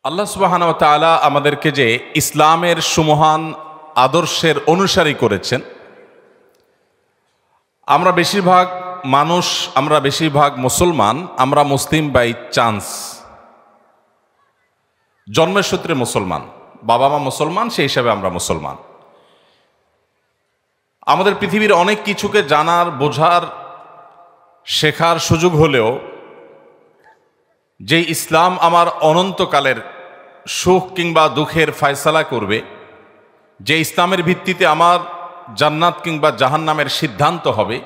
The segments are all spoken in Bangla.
আল্লাহ সুবহানাহু ওয়া তাআলা আমাদেরকে যে ইসলামের সুমহান আদর্শের অনুসারী করেছেন, আমরা বেশিরভাগ মুসলমান, আমরা মুসলিম বাই চান্স, জন্মের সূত্রে মুসলমান, বাবা মা মুসলমান, সেই হিসাবে আমরা মুসলমান। আমাদের পৃথিবীর অনেক কিছুকে জানার, বোঝার, শেখার সুযোগ হলেও যে ইসলাম আমার অনন্তকালের সুখ কিংবা দুঃখের ফয়সালা করবে, যে ইসলামের ভিত্তিতে আমার জান্নাত কিংবা জাহান্নামের সিদ্ধান্ত হবে,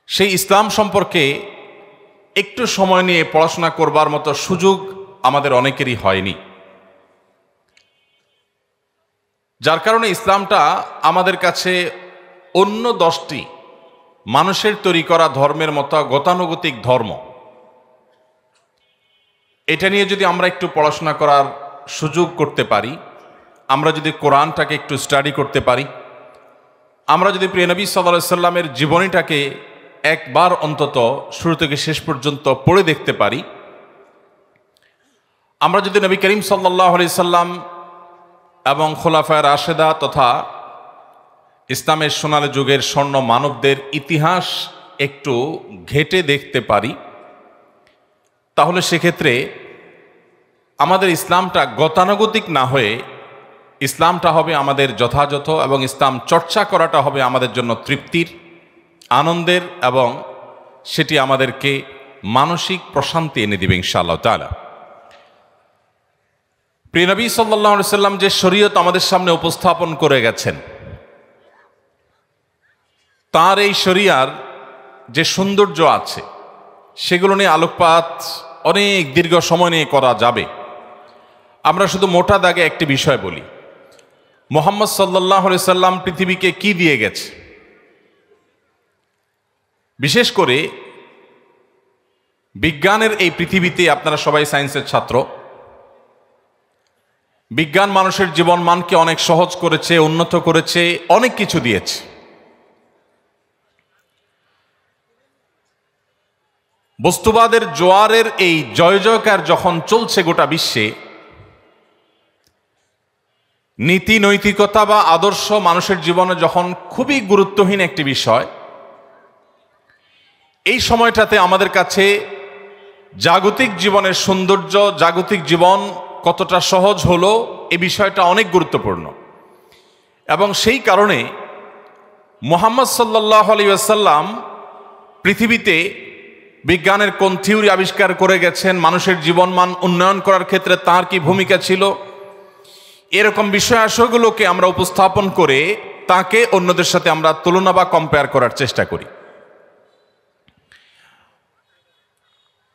সেই ইসলাম সম্পর্কে একটু সময় নিয়ে পড়াশোনা করবার মতো সুযোগ আমাদের অনেকেরই হয়নি। যার কারণে ইসলামটা আমাদের কাছে অন্য 10টি মানুষের তৈরি করা ধর্মের মতো গতানুগতিক ধর্ম। এটা নিয়ে যদি আমরা একটু পড়াশোনা করার সুযোগ করতে পারি, আমরা যদি কোরআনটাকে একটু স্টাডি করতে পারি, আমরা যদি প্রিয় নবী সাল্লাল্লাহু আলাইহি সাল্লামের জীবনীটাকে একবার অন্তত শুরু থেকে শেষ পর্যন্ত পড়ে দেখতে পারি, আমরা যদি নবী করিম সাল্লাল্লাহু আলাইহি সাল্লাম এবং খোলাফায়ে রাশেদা তথা ইসলামের সোনালী যুগের স্বর্ণ মানবদের ইতিহাস একটু ঘেঁটে দেখতে পারি, তাহলে সেক্ষেত্রে আমাদের ইসলামটা গতানুগতিক না হয়ে ইসলামটা হবে আমাদের যথাযথ, এবং ইসলাম চর্চা করাটা হবে আমাদের জন্য তৃপ্তির, আনন্দের, এবং সেটি আমাদেরকে মানসিক প্রশান্তি এনে দিবে ইনশাআল্লাহ তাআলা। প্রিয় নবী সাল্লাল্লাহু আলাইহি সাল্লাম যে শরীয়ত আমাদের সামনে উপস্থাপন করে গেছেন, তার এই শরিয়ার যে সৌন্দর্য আছে সেগুলো নিয়ে আলোকপাত অনেক দীর্ঘ সময় নিয়ে করা যাবে। আমরা শুধু মোটা দাগে একটি বিষয় বলি, মুহাম্মদ সাল্লাল্লাহু আলাইহি সাল্লাম পৃথিবীকে কি দিয়ে গেছে। বিশেষ করে বিজ্ঞানের এই পৃথিবীতে, আপনারা সবাই সায়েন্সের ছাত্র, বিজ্ঞান মানুষের জীবন মানকে অনেক সহজ করেছে, উন্নত করেছে, অনেক কিছু দিয়েছে। বস্তুবাদের জোয়ারের এই জয় জয়কার যখন চলছে গোটা বিশ্বে, নীতি নৈতিকতা বা আদর্শ মানুষের জীবনে যখন খুবই গুরুত্বহীন একটি বিষয়, এই সময়টাতে আমাদের কাছে জাগতিক জীবনের সৌন্দর্য, জাগতিক জীবন কতটা সহজ হলো, এই বিষয়টা অনেক গুরুত্বপূর্ণ। এবং সেই কারণে মুহাম্মদ সাল্লাল্লাহু আলাইহি ওয়াসাল্লাম পৃথিবীতে বিজ্ঞানের কোন থিওরি আবিষ্কার করে গেছেন, মানুষের জীবনমান উন্নয়ন করার ক্ষেত্রে তার কি ভূমিকা ছিল, এরকম বিষয়াশয়গুলোকে আমরা উপস্থাপন করে তাকে অন্যদের সাথে আমরা তুলনা বা কম্পেয়ার করার চেষ্টা করি।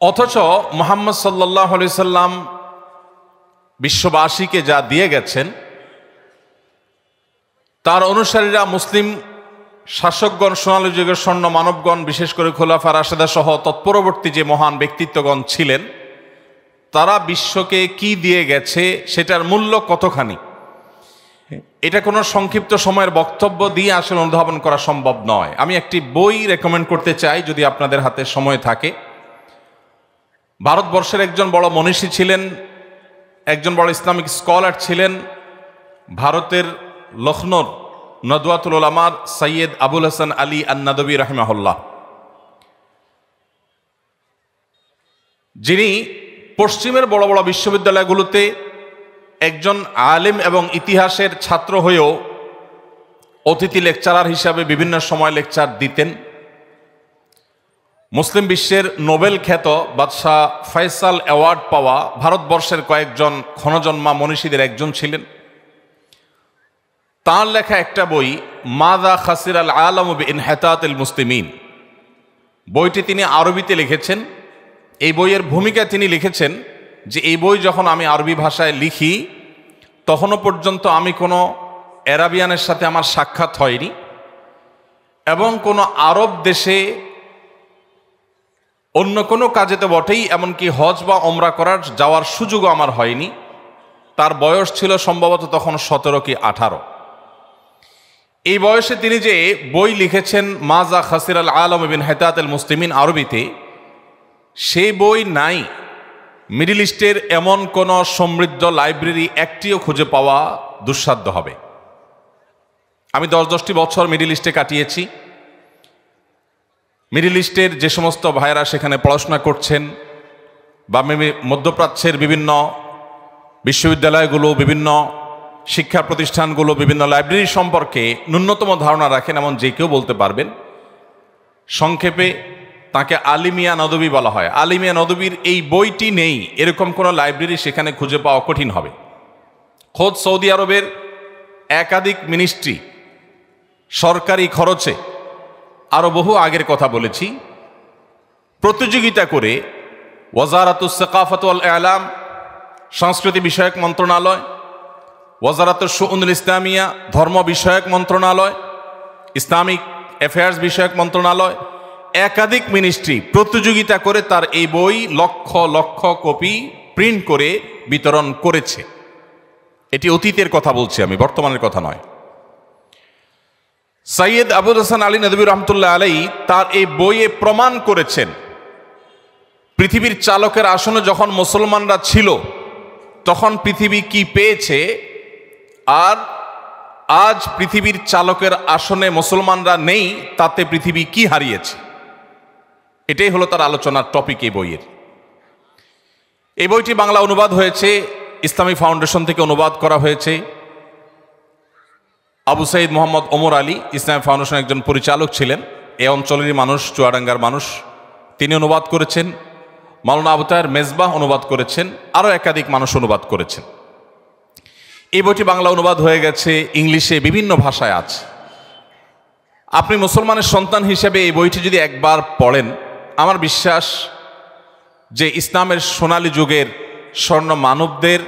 অথচ মুহাম্মদ সাল্লাল্লাহু আলাইহি সাল্লাম বিশ্ববাসীকে যা দিয়ে গেছেন, তার অনুসারীরা, মুসলিম শাসকগণ, সোনালী যুগের স্বর্ণ মানবগণ, বিশেষ করে খোলাফা রাশেদা সহ তৎপরবর্তী যে মহান ব্যক্তিত্বগণ ছিলেন, তারা বিশ্বকে কি দিয়ে গেছে সেটার মূল্য কতখানি, এটা কোনো সংক্ষিপ্ত সময়ের বক্তব্য দিয়ে আসলে অনুধাবন করা সম্ভব নয়। আমি একটি বই রেকমেন্ড করতে চাই, যদি আপনাদের হাতে সময় থাকে। ভারতবর্ষের একজন বড় মনীষী ছিলেন, একজন বড় ইসলামিক স্কলার ছিলেন, ভারতের লখনৌর নদওয়াতুল উলামার সৈয়দ আবুল হাসান আলী আন-নাদবী রাহিমাহুল্লাহ, যিনি পশ্চিমের বড় বড় বিশ্ববিদ্যালয়গুলোতে একজন আলেম এবং ইতিহাসের ছাত্র হয়েও অতিথি লেকচারার হিসাবে বিভিন্ন সময় লেকচার দিতেন। মুসলিম বিশ্বের নোবেল খ্যাত বাদশাহ ফয়সাল অ্যাওয়ার্ড পাওয়া ভারতবর্ষের কয়েকজন ক্ষণজন্মা মনীষীদের একজন ছিলেন। তাঁর লেখা একটা বই, মাযা খাসিরাল আলামু বিইনহিতাতিল মুসলিমিন, বইটি তিনি আরবিতে লিখেছেন। এই বইয়ের ভূমিকা তিনি লিখেছেন যে এই বই যখন আমি আরবি ভাষায় লিখি, তখনও পর্যন্ত আমি কোনো অ্যারাবিয়ানের সাথে আমার সাক্ষাৎ হয়নি, এবং কোনো আরব দেশে অন্য কোনো কাজে তো বটেই, এমনকি হজ বা ওমরা করার যাওয়ার সুযোগও আমার হয়নি। তার বয়স ছিল সম্ভবত তখন 17 কি 18। এই বয়সে তিনি যে বই লিখেছেন মাযা খাসিরাল আলামু বিইনহিতাতিল মুসলিমিন আরবিতে, সেই বই নাই মিডল ইস্টের এমন কোনো সমৃদ্ধ লাইব্রেরি একটিও খুঁজে পাওয়া দুঃসাধ্য হবে। আমি 10-10টি বছর মিডল ইস্টে কাটিয়েছি। মিডল ইস্টের যে সমস্ত ভাইয়েরা সেখানে পড়াশোনা করছেন বা মধ্যপ্রাচ্যের বিভিন্ন বিশ্ববিদ্যালয়গুলো, বিভিন্ন শিক্ষা প্রতিষ্ঠানগুলো, বিভিন্ন লাইব্রেরি সম্পর্কে ন্যূনতম ধারণা রাখেন এমন যে কেউ বলতে পারবেন। সংক্ষেপে তাকে আলিমিয়া নদবী বলা হয়। আলিমিয়া নদবীর এই বইটি নেই এরকম কোনো লাইব্রেরি সেখানে খুঁজে পাওয়া কঠিন হবে। খোদ সৌদি আরবের একাধিক মিনিস্ট্রি সরকারি খরচে, আরও বহু আগের কথা বলেছি, প্রতিযোগিতা করে ওয়াজারাতুস সাকাফাত ওয়াল ইলাম সংস্কৃতি বিষয়ক মন্ত্রণালয়, ওয়াজারাতুশ শুউনুল ইসলামিয়া ধর্ম বিষয়ক মন্ত্রণালয়, ইসলামিক অ্যাফেয়ার্স বিষয়ক মন্ত্রণালয়, একাধিক মিনিস্ট্রি প্রতিযোগিতা করে তার এই বই লক্ষ লক্ষ কপি প্রিন্ট করে বিতরণ করেছে। এটি অতীতের কথা বলছি আমি, বর্তমানের কথা নয়। সৈয়দ আবুল হাসান আলী নদভী রহমতুল্লাহ আলাইহি তার এই বইয়ে প্রমাণ করেছেন পৃথিবীর চালকের আসনে যখন মুসলমানরা ছিল তখন পৃথিবী কি পেয়েছে, আর আজ পৃথিবীর চালকের আসনে মুসলমানরা নেই তাতে পৃথিবী কি হারিয়েছে। এটাই হলো তার আলোচনার টপিক এই বইয়ের। এই বইটি বাংলা অনুবাদ হয়েছে, ইসলামী ফাউন্ডেশন থেকে অনুবাদ করা হয়েছে। আবু সাইদ মোহাম্মদ ওমর আলী ইসলামী ফাউন্ডেশন একজন পরিচালক ছিলেন, এ অঞ্চলেরই মানুষ, চুয়াডাঙ্গার মানুষ, তিনি অনুবাদ করেছেন। মাওলানা আবু তাহের মেজবাহ অনুবাদ করেছেন, আরও একাধিক মানুষ অনুবাদ করেছেন। এই বইটি বাংলা অনুবাদ হয়ে গেছে, ইংলিশে বিভিন্ন ভাষায় আছে। আপনি মুসলমানের সন্তান হিসেবে এই বইটি যদি একবার পড়েন, আমার বিশ্বাস যে ইসলামের সোনালী যুগের স্বর্ণ মানবদের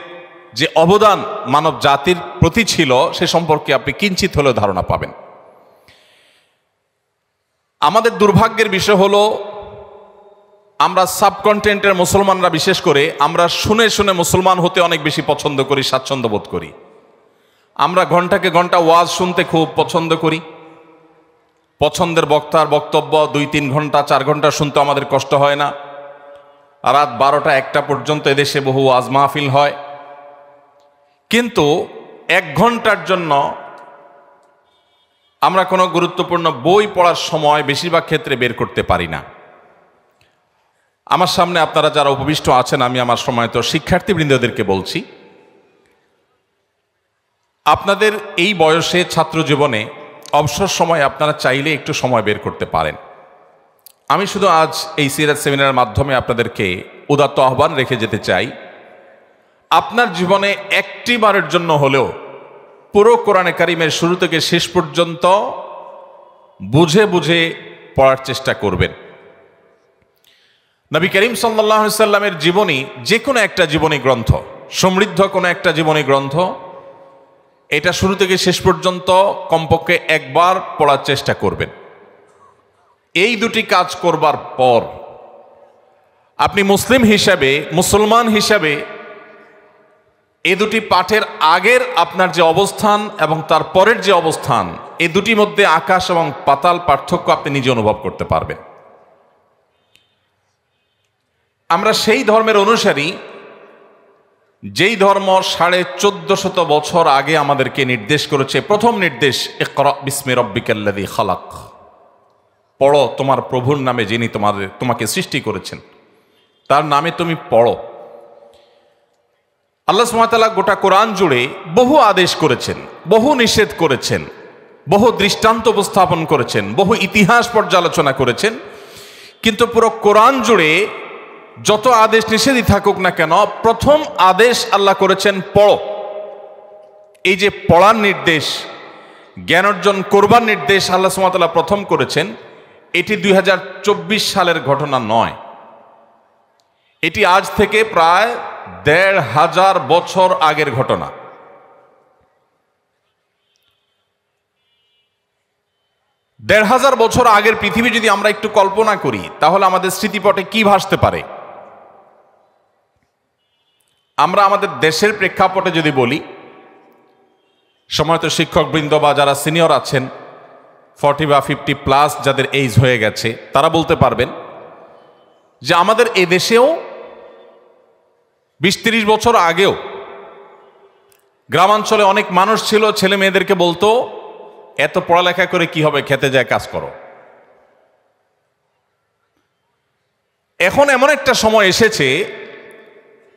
যে অবদান মানব জাতির প্রতি ছিল সে সম্পর্কে আপনি কিঞ্চিত হলেও ধারণা পাবেন। আমাদের দুর্ভাগ্যের বিষয় হলো আমরা সাবকন্টিনেন্টের মুসলমানরা বিশেষ করে আমরা শুনে শুনে মুসলমান হতে অনেক বেশি পছন্দ করি, স্বাচ্ছন্দ্য বোধ করি। আমরা ঘন্টাকে ঘন্টা ওয়াজ শুনতে খুব পছন্দ করি। পছন্দের বক্তার বক্তব্য 2-3 ঘন্টা 4 ঘন্টা শুনতে আমাদের কষ্ট হয় না। রাত 12টা-1টা পর্যন্ত এদেশে বহু ওয়াজ মাহফিল হয়, কিন্তু 1 ঘন্টার জন্য আমরা কোনো গুরুত্বপূর্ণ বই পড়ার সময় বেশিরভাগ ক্ষেত্রে বের করতে পারি না। আমার সামনে আপনারা যারা উপবিষ্ট আছেন, আমি আমার সময়ত শিক্ষার্থীবৃন্দদেরকে বলছি, আপনাদের এই বয়সে ছাত্র জীবনে অবসর সময় আপনারা চাইলে একটু সময় বের করতে পারেন। আমি শুধু আজ এই সিরাত সেমিনারের মাধ্যমে আপনাদেরকে উদাত্ত আহ্বান রেখে যেতে চাই, আপনার জীবনে একটি বারের জন্য হলেও পুরো কোরআনে কারিমের শুরু থেকে শেষ পর্যন্ত বুঝে বুঝে পড়ার চেষ্টা করবেন। নবী করিম সাল্লাল্লাহু আলাইহি সাল্লামের জীবনী, যে কোনো একটা জীবনী গ্রন্থ, সমৃদ্ধ কোনো একটা জীবনী গ্রন্থ, এটা শুরু থেকে শেষ পর্যন্ত কমপক্ষে একবার পড়ার চেষ্টা করবেন। এই দুটি কাজ করবার পর আপনি মুসলিম হিসাবে, মুসলমান হিসাবে এই দুটি পাঠের আগের আপনার যে অবস্থান এবং তার পরের যে অবস্থান, এই দুটির মধ্যে আকাশ এবং পাতাল পার্থক্য আপনি নিজে অনুভব করতে পারবেন। আমরা সেই ধর্মের অনুসারী যেই ধর্ম 1450 বছর আগে আমাদেরকে নির্দেশ করেছে। প্রথম নির্দেশ, ইকরা বিসমি রাব্বিকাল্লাযী খালাক, পড়ো তোমার প্রভুর নামে যিনি তোমাকে সৃষ্টি করেছেন, তার নামে তুমি পড়ো। আল্লাহ সুবহানাহু ওয়া তাআলা গোটা কোরআন জুড়ে বহু আদেশ করেছেন, বহু নিষেধ করেছেন, বহু দৃষ্টান্ত উপস্থাপন করেছেন, বহু ইতিহাস পর্যালোচনা করেছেন, কিন্তু পুরো কোরআন জুড়ে যত আদেশ নিষেধই থাকুক না কেন, প্রথম আদেশ আল্লাহ করেছেন পড়ো। এই যে পড়ার নির্দেশ, জ্ঞান অর্জন করবার নির্দেশ আল্লাহ সুবহানাহু ওয়া তাআলা প্রথম করেছেন, এটি 2024 সালের ঘটনা নয়। এটি আজ থেকে প্রায় 1500 বছর আগের ঘটনা। দেড় হাজার বছর আগের পৃথিবী যদি আমরা একটু কল্পনা করি, তাহলে আমাদের স্মৃতিপটে কি ভাসতে পারে? আমরা আমাদের দেশের প্রেক্ষাপটে যদি বলি, সময়ত শিক্ষকবৃন্দ বা যারা সিনিয়র আছেন, 40 বা 50+ যাদের এইজ হয়ে গেছে, তারা বলতে পারবেন যে আমাদের এ দেশেও 20-30 বছর আগেও গ্রামাঞ্চলে অনেক মানুষ ছিল, ছেলে মেয়েদেরকে বলতো এত পড়ালেখা করে কি হবে, খেতে যায় কাজ করো। এখন এমন একটা সময় এসেছে,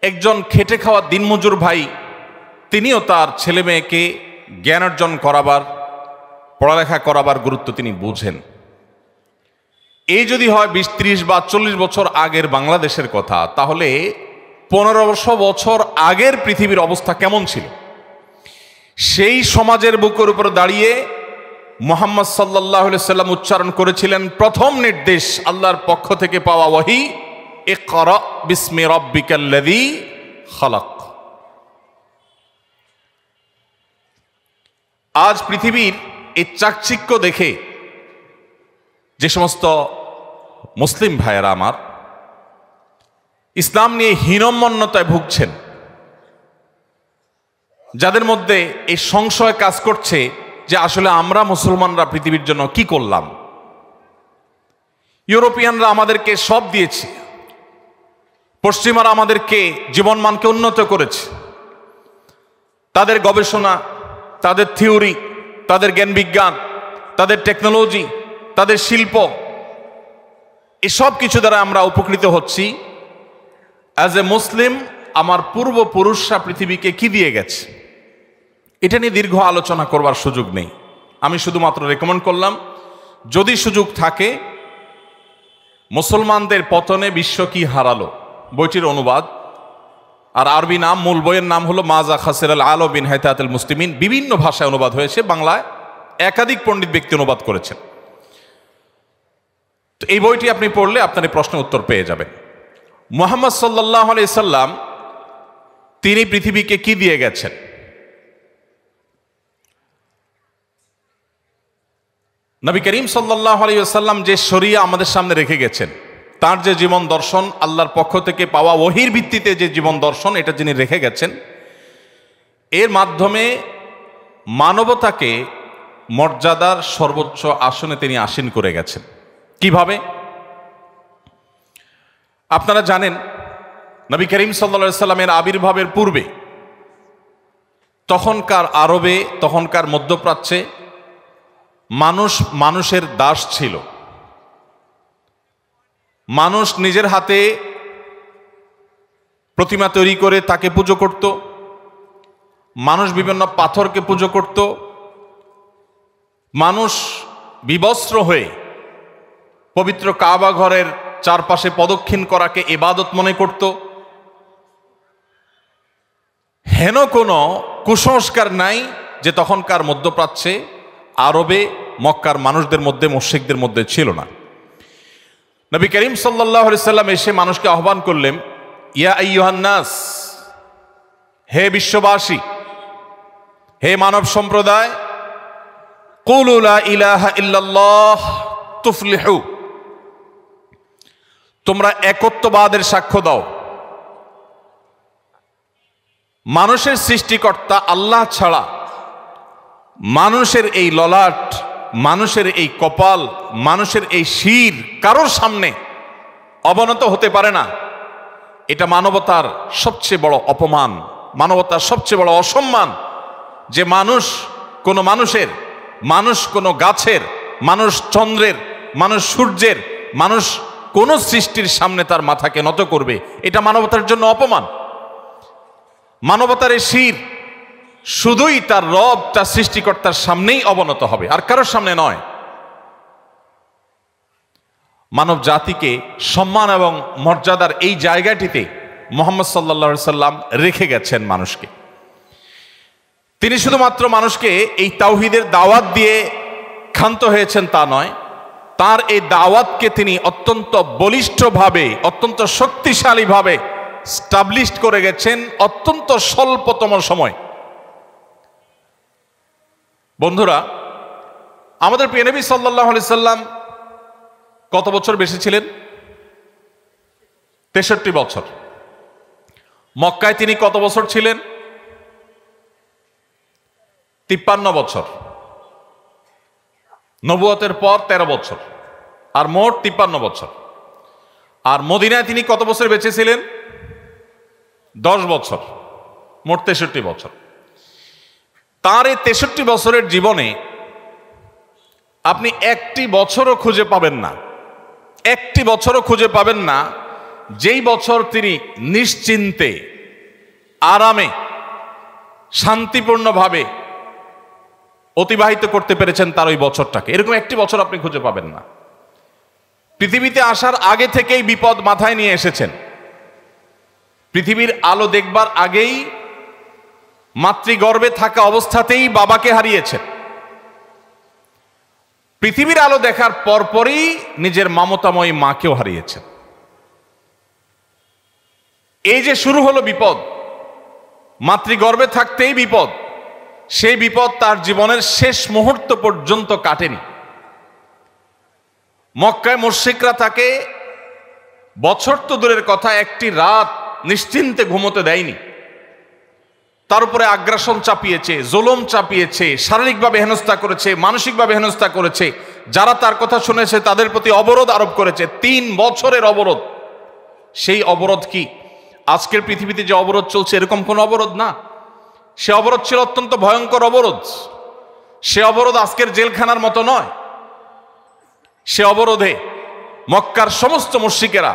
একজন খেটে খাওয়া দিনমজুর ভাই তিনিও তার ছেলে মেয়েকে জ্ঞান অর্জন করাবার, পড়ালেখা করাবার গুরুত্ব তিনি বুঝেন। এই যদি হয় 20-30 বা 40 বছর আগের বাংলাদেশের কথা, তাহলে 1500 বছর আগের পৃথিবীর অবস্থা কেমন ছিল? সেই সমাজের বুকের উপর দাঁড়িয়ে মুহাম্মদ সাল্লাল্লাহু আলাইহি সাল্লাম উচ্চারণ করেছিলেন প্রথম নির্দেশ আল্লাহর পক্ষ থেকে পাওয়া ওহী, ইকরা বিসমি রাব্বিকাল্লাযী খালাক। আজ পৃথিবীর এই চাকচিক্য দেখে যে সমস্ত মুসলিম ভাইয়েরা আমার ইসলাম নিয়ে হীনম্মন্যতায় ভুগছেন, যাদের মধ্যে এই সংশয় কাজ করছে যে আসলে আমরা মুসলমানরা পৃথিবীর জন্য কি করলাম। ইউরোপিয়ানরা আমাদেরকে সব দিয়েছে, পশ্চিমারা আমাদেরকে জীবনমানকে উন্নত করেছে, তাদের গবেষণা, তাদের থিওরি, তাদের জ্ঞান বিজ্ঞান, তাদের টেকনোলজি, তাদের শিল্প, এসব কিছু দ্বারা আমরা উপকৃত হচ্ছি। অ্যাজ এ মুসলিম আমার পূর্বপুরুষরা পৃথিবীকে কি দিয়ে গেছে, এটা নিয়ে দীর্ঘ আলোচনা করবার সুযোগ নেই। আমি শুধুমাত্র রেকমেন্ড করলাম, যদি সুযোগ থাকে, মুসলমানদের পতনে বিশ্ব কি হারালো বইটির অনুবাদ, আর আরবি নাম, মূল বইয়ের নাম হলো মাজা খাসিরাল আলো বিন হায়াতাতুল মুসলিমিন। বিভিন্ন ভাষায় অনুবাদ হয়েছে, বাংলায় একাধিক পণ্ডিত ব্যক্তি অনুবাদ করেছেন। তো এই বইটি আপনি পড়লে আপনার এই প্রশ্নের উত্তর পেয়ে যাবেন। মুহাম্মদ সাল্লাল্লাহু আলাইহি সাল্লাম তিনি পৃথিবীকে কি দিয়ে গেছেন? নবী করিম সাল্লাল্লাহু আলাইহি ওয়াসাল্লাম যে শরিয়া আমাদের সামনে রেখে গেছেন, তার যে জীবন দর্শন, আল্লাহর পক্ষ থেকে পাওয়া ওহীর ভিত্তিতে যে জীবন দর্শন, এটা যিনি রেখে গেছেন, এর মাধ্যমে মানবতাকে মর্যাদার সর্বোচ্চ আসনে তিনি আসীন করে গেছেন। কিভাবে? আপনারা জানেন, নবী করিম সাল্লাল্লাহু আলাইহি সাল্লামের আবির্ভাবের পূর্বে তখনকার আরবে, তখনকার মধ্যপ্রাচ্যে মানুষ মানুষের দাস ছিল। মানুষ নিজের হাতে প্রতিমা তৈরি করে তাকে পুজো করত, মানুষ বিভিন্ন পাথরকে পুজো করত, মানুষ বিবস্ত্র হয়ে পবিত্র কাবা ঘরের চারপাশে প্রদক্ষিণ করাকে ইবাদত মনে করত। হেন কোনো কুসংস্কার নাই যে তখনকার মধ্যপ্রাচ্যে, আরবে, মক্কার মানুষদের মধ্যে, মুশরিকদের মধ্যে ছিল না। নবী করিম সাল্লাল্লাহু আলাইহি সাল্লাম এসে মানুষকে আহ্বান করলেন, ইয়া আইয়ুহান নাস, হে বিশ্ববাসী, হে মানব সম্প্রদায়, কুলু লা ইলাহা ইল্লাল্লাহ তুফলিহু, তোমরা একত্ববাদের সাক্ষ্য দাও। মানুষের সৃষ্টিকর্তা আল্লাহ ছাড়া মানুষের এই ললাট, মানুষের এই কপাল, মানুষের এই শির কারোর সামনে অবনত হতে পারে না। এটা মানবতার সবচেয়ে বড় অপমান, মানবতার সবচেয়ে বড় অসম্মান, যে মানুষ কোনো মানুষের, মানুষ কোনো গাছের, মানুষ চন্দ্রের, মানুষ সূর্যের, মানুষ কোন সৃষ্টির সামনে তার মাথাকে নত করবে, এটা মানবতার জন্য অপমান। মানবতার এই শির শুধুই তার রব, তার সৃষ্টিকর্তার সামনেই অবনত হবে, আর কারোর সামনে নয়। মানব জাতিকে সম্মান এবং মর্যাদার এই জায়গাটিতে মুহাম্মদ সাল্লাল্লাহু আলাইহি সাল্লাম রেখে গেছেন মানুষকে। তিনি শুধুমাত্র মানুষকে এই তাওহীদের দাওয়াত দিয়ে ক্ষান্ত হয়েছেন তা নয়, তার এই দাওয়াতকে তিনি অত্যন্ত বলিষ্ঠভাবে, অত্যন্ত শক্তিশালীভাবে স্টাবলিশ করে গেছেন অত্যন্ত স্বল্পতম সময়। বন্ধুরা, আমাদের প্রিয় নবী সাল্লাল্লাহু আলাইহি সাল্লাম কত বছর বেঁচে ছিলেন? 63 বছর। মক্কায় তিনি কত বছর ছিলেন? 53 বছর। নবুয়তের পর 13 বছর, আর মোট 53 বছর। আর মদিনায় তিনি কত বছর বেঁচে ছিলেন? 10 বছর, মোট 63 বছর। তার এই 63 বছরের জীবনে আপনি একটি বছরও খুঁজে পাবেন না, একটি বছরও খুঁজে পাবেন না যেই বছর তিনি নিশ্চিন্তে, আরামে, শান্তিপূর্ণভাবে অতিবাহিত করতে পেরেছেন তার ওই বছরটাকে। এরকম একটি বছর আপনি খুঁজে পাবেন না। পৃথিবীতে আসার আগে থেকেই বিপদ মাথায় নিয়ে এসেছেন। পৃথিবীর আলো দেখবার আগেই মাতৃগর্ভে থাকা অবস্থাতেই বাবাকে হারিয়েছেন। পৃথিবীর আলো দেখার পরপরই নিজের মমতাময়ী মাকেও হারিয়েছেন। এই যে শুরু হলো বিপদ, মাতৃগর্ভে থাকতেই বিপদ, সেই বিপদ তার জীবনের শেষ মুহূর্ত পর্যন্ত কাটেনি। মক্কায় মুশরিকরা তাকে বছর তো দূরের কথা, একটি রাত নিশ্চিন্তে ঘুমোতে দেয়নি। তার উপরে আগ্রাসন চাপিয়েছে, জুলুম চাপিয়েছে, শারীরিকভাবে হেনস্থা করেছে, মানসিকভাবে হেনস্থা করেছে। যারা তার কথা শুনেছে তাদের প্রতি অবরোধ আরোপ করেছে, 3 বছরের অবরোধ। সেই অবরোধ কি আজকের পৃথিবীতে যে অবরোধ চলছে এরকম কোন অবরোধ না। সে অবরোধ ছিল অত্যন্ত ভয়ঙ্কর অবরোধ। সে অবরোধ আজকের জেলখানার মতো নয়। সে অবরোধে মক্কার সমস্ত মুশরিকেরা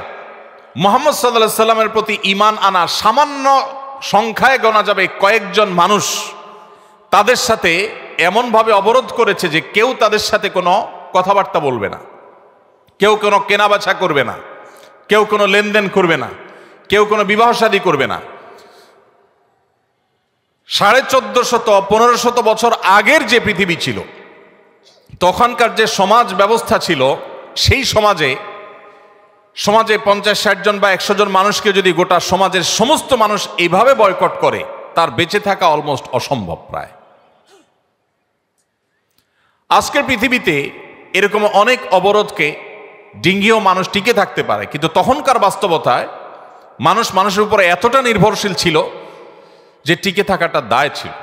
মুহাম্মদ সাল্লাল্লাহু আলাইহি সাল্লামের প্রতি ঈমান আনা সামান্য সংখ্যায় গোনা যাবে কয়েকজন মানুষ, তাদের সাথে এমনভাবে অবরোধ করেছে যে কেউ তাদের সাথে কোনো কথাবার্তা বলবে না, কেউ কোনো কেনাবেচা করবে না, কেউ কোনো লেনদেন করবে না, কেউ কোনো বিবাহ শাদী করবে না। 1450-1500 বছর আগের যে পৃথিবী ছিল, তখনকার যে সমাজ ব্যবস্থা ছিল, সেই সমাজে 50-60 জন বা 100 জন মানুষকে যদি গোটা সমাজের সমস্ত মানুষ এইভাবে বয়কট করে, তার বেঁচে থাকা অলমোস্ট অসম্ভব প্রায়। আজকের পৃথিবীতে এরকম অনেক অবরোধকে ডিঙ্গিয়েও মানুষ টিকে থাকতে পারে, কিন্তু তখনকার বাস্তবতায় মানুষ মানুষের উপরে এতটা নির্ভরশীল ছিল যে টিকে থাকাটা দায় ছিল।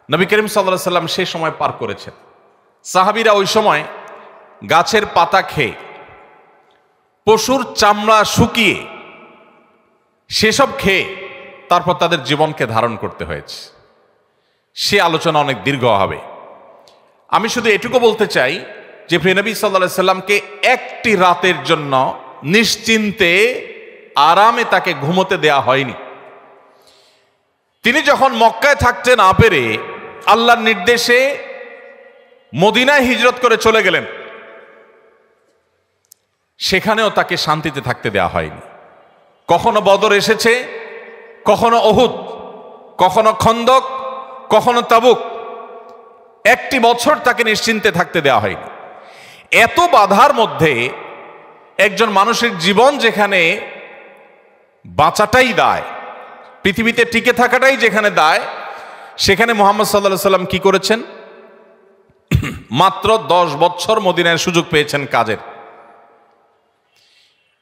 নবী করিম সাল্লাল্লাহু আলাইহি সাল্লাম সেই সময় পার করেছেন। সাহাবীরা ওই সময় গাছের পাতা খেয়ে, পশুর চামড়া শুকিয়ে, সেসব খেয়ে তারপর তাদের জীবনকে ধারণ করতে হয়েছে। সে আলোচনা অনেক দীর্ঘ হবে। আমি শুধু এটুকু বলতে চাই যে প্রিয় নবী সাল্লাল্লাহু আলাইহি সাল্লামকে একটি রাতের জন্য নিশ্চিন্তে আরামে তাকে ঘুমোতে দেয়া হয়নি। তিনি যখন মক্কায় থাকতে না পেরে আল্লাহর নির্দেশে মদিনায় হিজরত করে চলে গেলেন, সেখানেও তাকে শান্তিতে থাকতে দেওয়া হয়নি। কখনো বদর এসেছে, কখনো উহুদ, কখনো খন্দক, কখনো তাবুক। একটি বছর তাকে নিশ্চিন্তে থাকতে দেওয়া হয়নি। এত বাধার মধ্যে একজন মানুষের জীবন যেখানে বাঁচাটাই দায়, পৃথিবীতে টিকে থাকাটাই যেখানে দায়, সেখানে মুহাম্মদ সাল্লাল্লাহু আলাইহি সাল্লাম কি করেছেন? মাত্র 10 বছর মদিনার সুযোগ পেয়েছেন কাজের।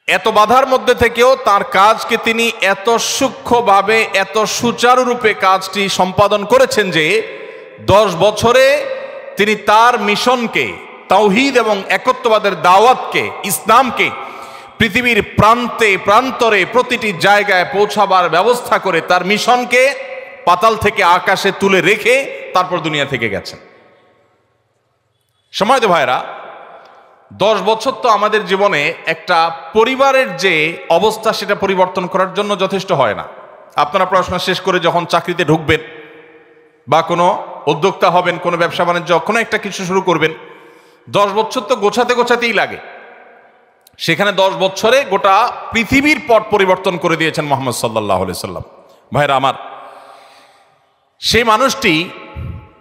এত বাধার মধ্যে থেকেও তার কাজকে তিনি এত সূক্ষ্মভাবে, এত সুচারুরূপে কাজটি সম্পাদন করেছেন যে 10 বছরে তিনি তার মিশনকে, তাওহীদ এবং একত্ববাদের দাওয়াতকে, ইসলামকে পৃথিবীর প্রান্তে প্রান্তরে প্রতিটি জায়গায় পৌঁছাবার ব্যবস্থা করে তার মিশনকে পাতাল থেকে আকাশে তুলে রেখে তারপর দুনিয়া থেকে গেছেন। সময় তো ভাইরা, 10 বছর তো আমাদের জীবনে একটা পরিবারের যে অবস্থা সেটা পরিবর্তন করার জন্য যথেষ্ট হয় না। আপনারা পড়াশোনা শেষ করে যখন চাকরিতে ঢুকবেন বা কোনো উদ্যোক্তা হবেন, কোনো ব্যবসা বাণিজ্য, কোনো একটা কিছু শুরু করবেন, 10 বছর তো গোছাতে গোছাতেই লাগে। সেখানে 10 বছরে গোটা পৃথিবীর পট পরিবর্তন করে দিয়েছেন মুহাম্মদ সাল্লাল্লাহু আলাইহি সাল্লাম। ভাইরা আমার, সেই মানুষটি,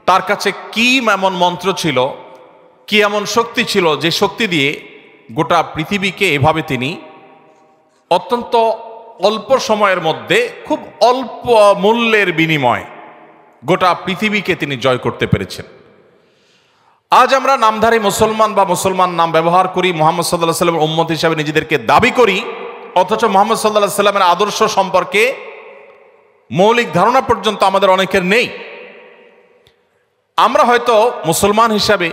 তার কাছে কি এমন মন্ত্র ছিল, কি এমন শক্তি ছিল যে শক্তি দিয়ে গোটা পৃথিবীকে এভাবে তিনি অত্যন্ত অল্প সময়ের মধ্যে, খুব অল্প মূল্যের বিনিময়ে গোটা পৃথিবীকে তিনি জয় করতে পেরেছেন। আজ আমরা নামধারী মুসলমান বা মুসলমান নাম ব্যবহার করি, মুহাম্মদ সাল্লাল্লাহু আলাইহি সাল্লামের উম্মত হিসাবে নিজেদেরকে দাবি করি, অথচ মুহাম্মদ সাল্লাল্লাহু আলাইহি সাল্লামের আদর্শ সম্পর্কে মৌলিক ধারণা পর্যন্ত আমাদের অনেকের নেই। আমরা হয়তো মুসলমান হিসাবে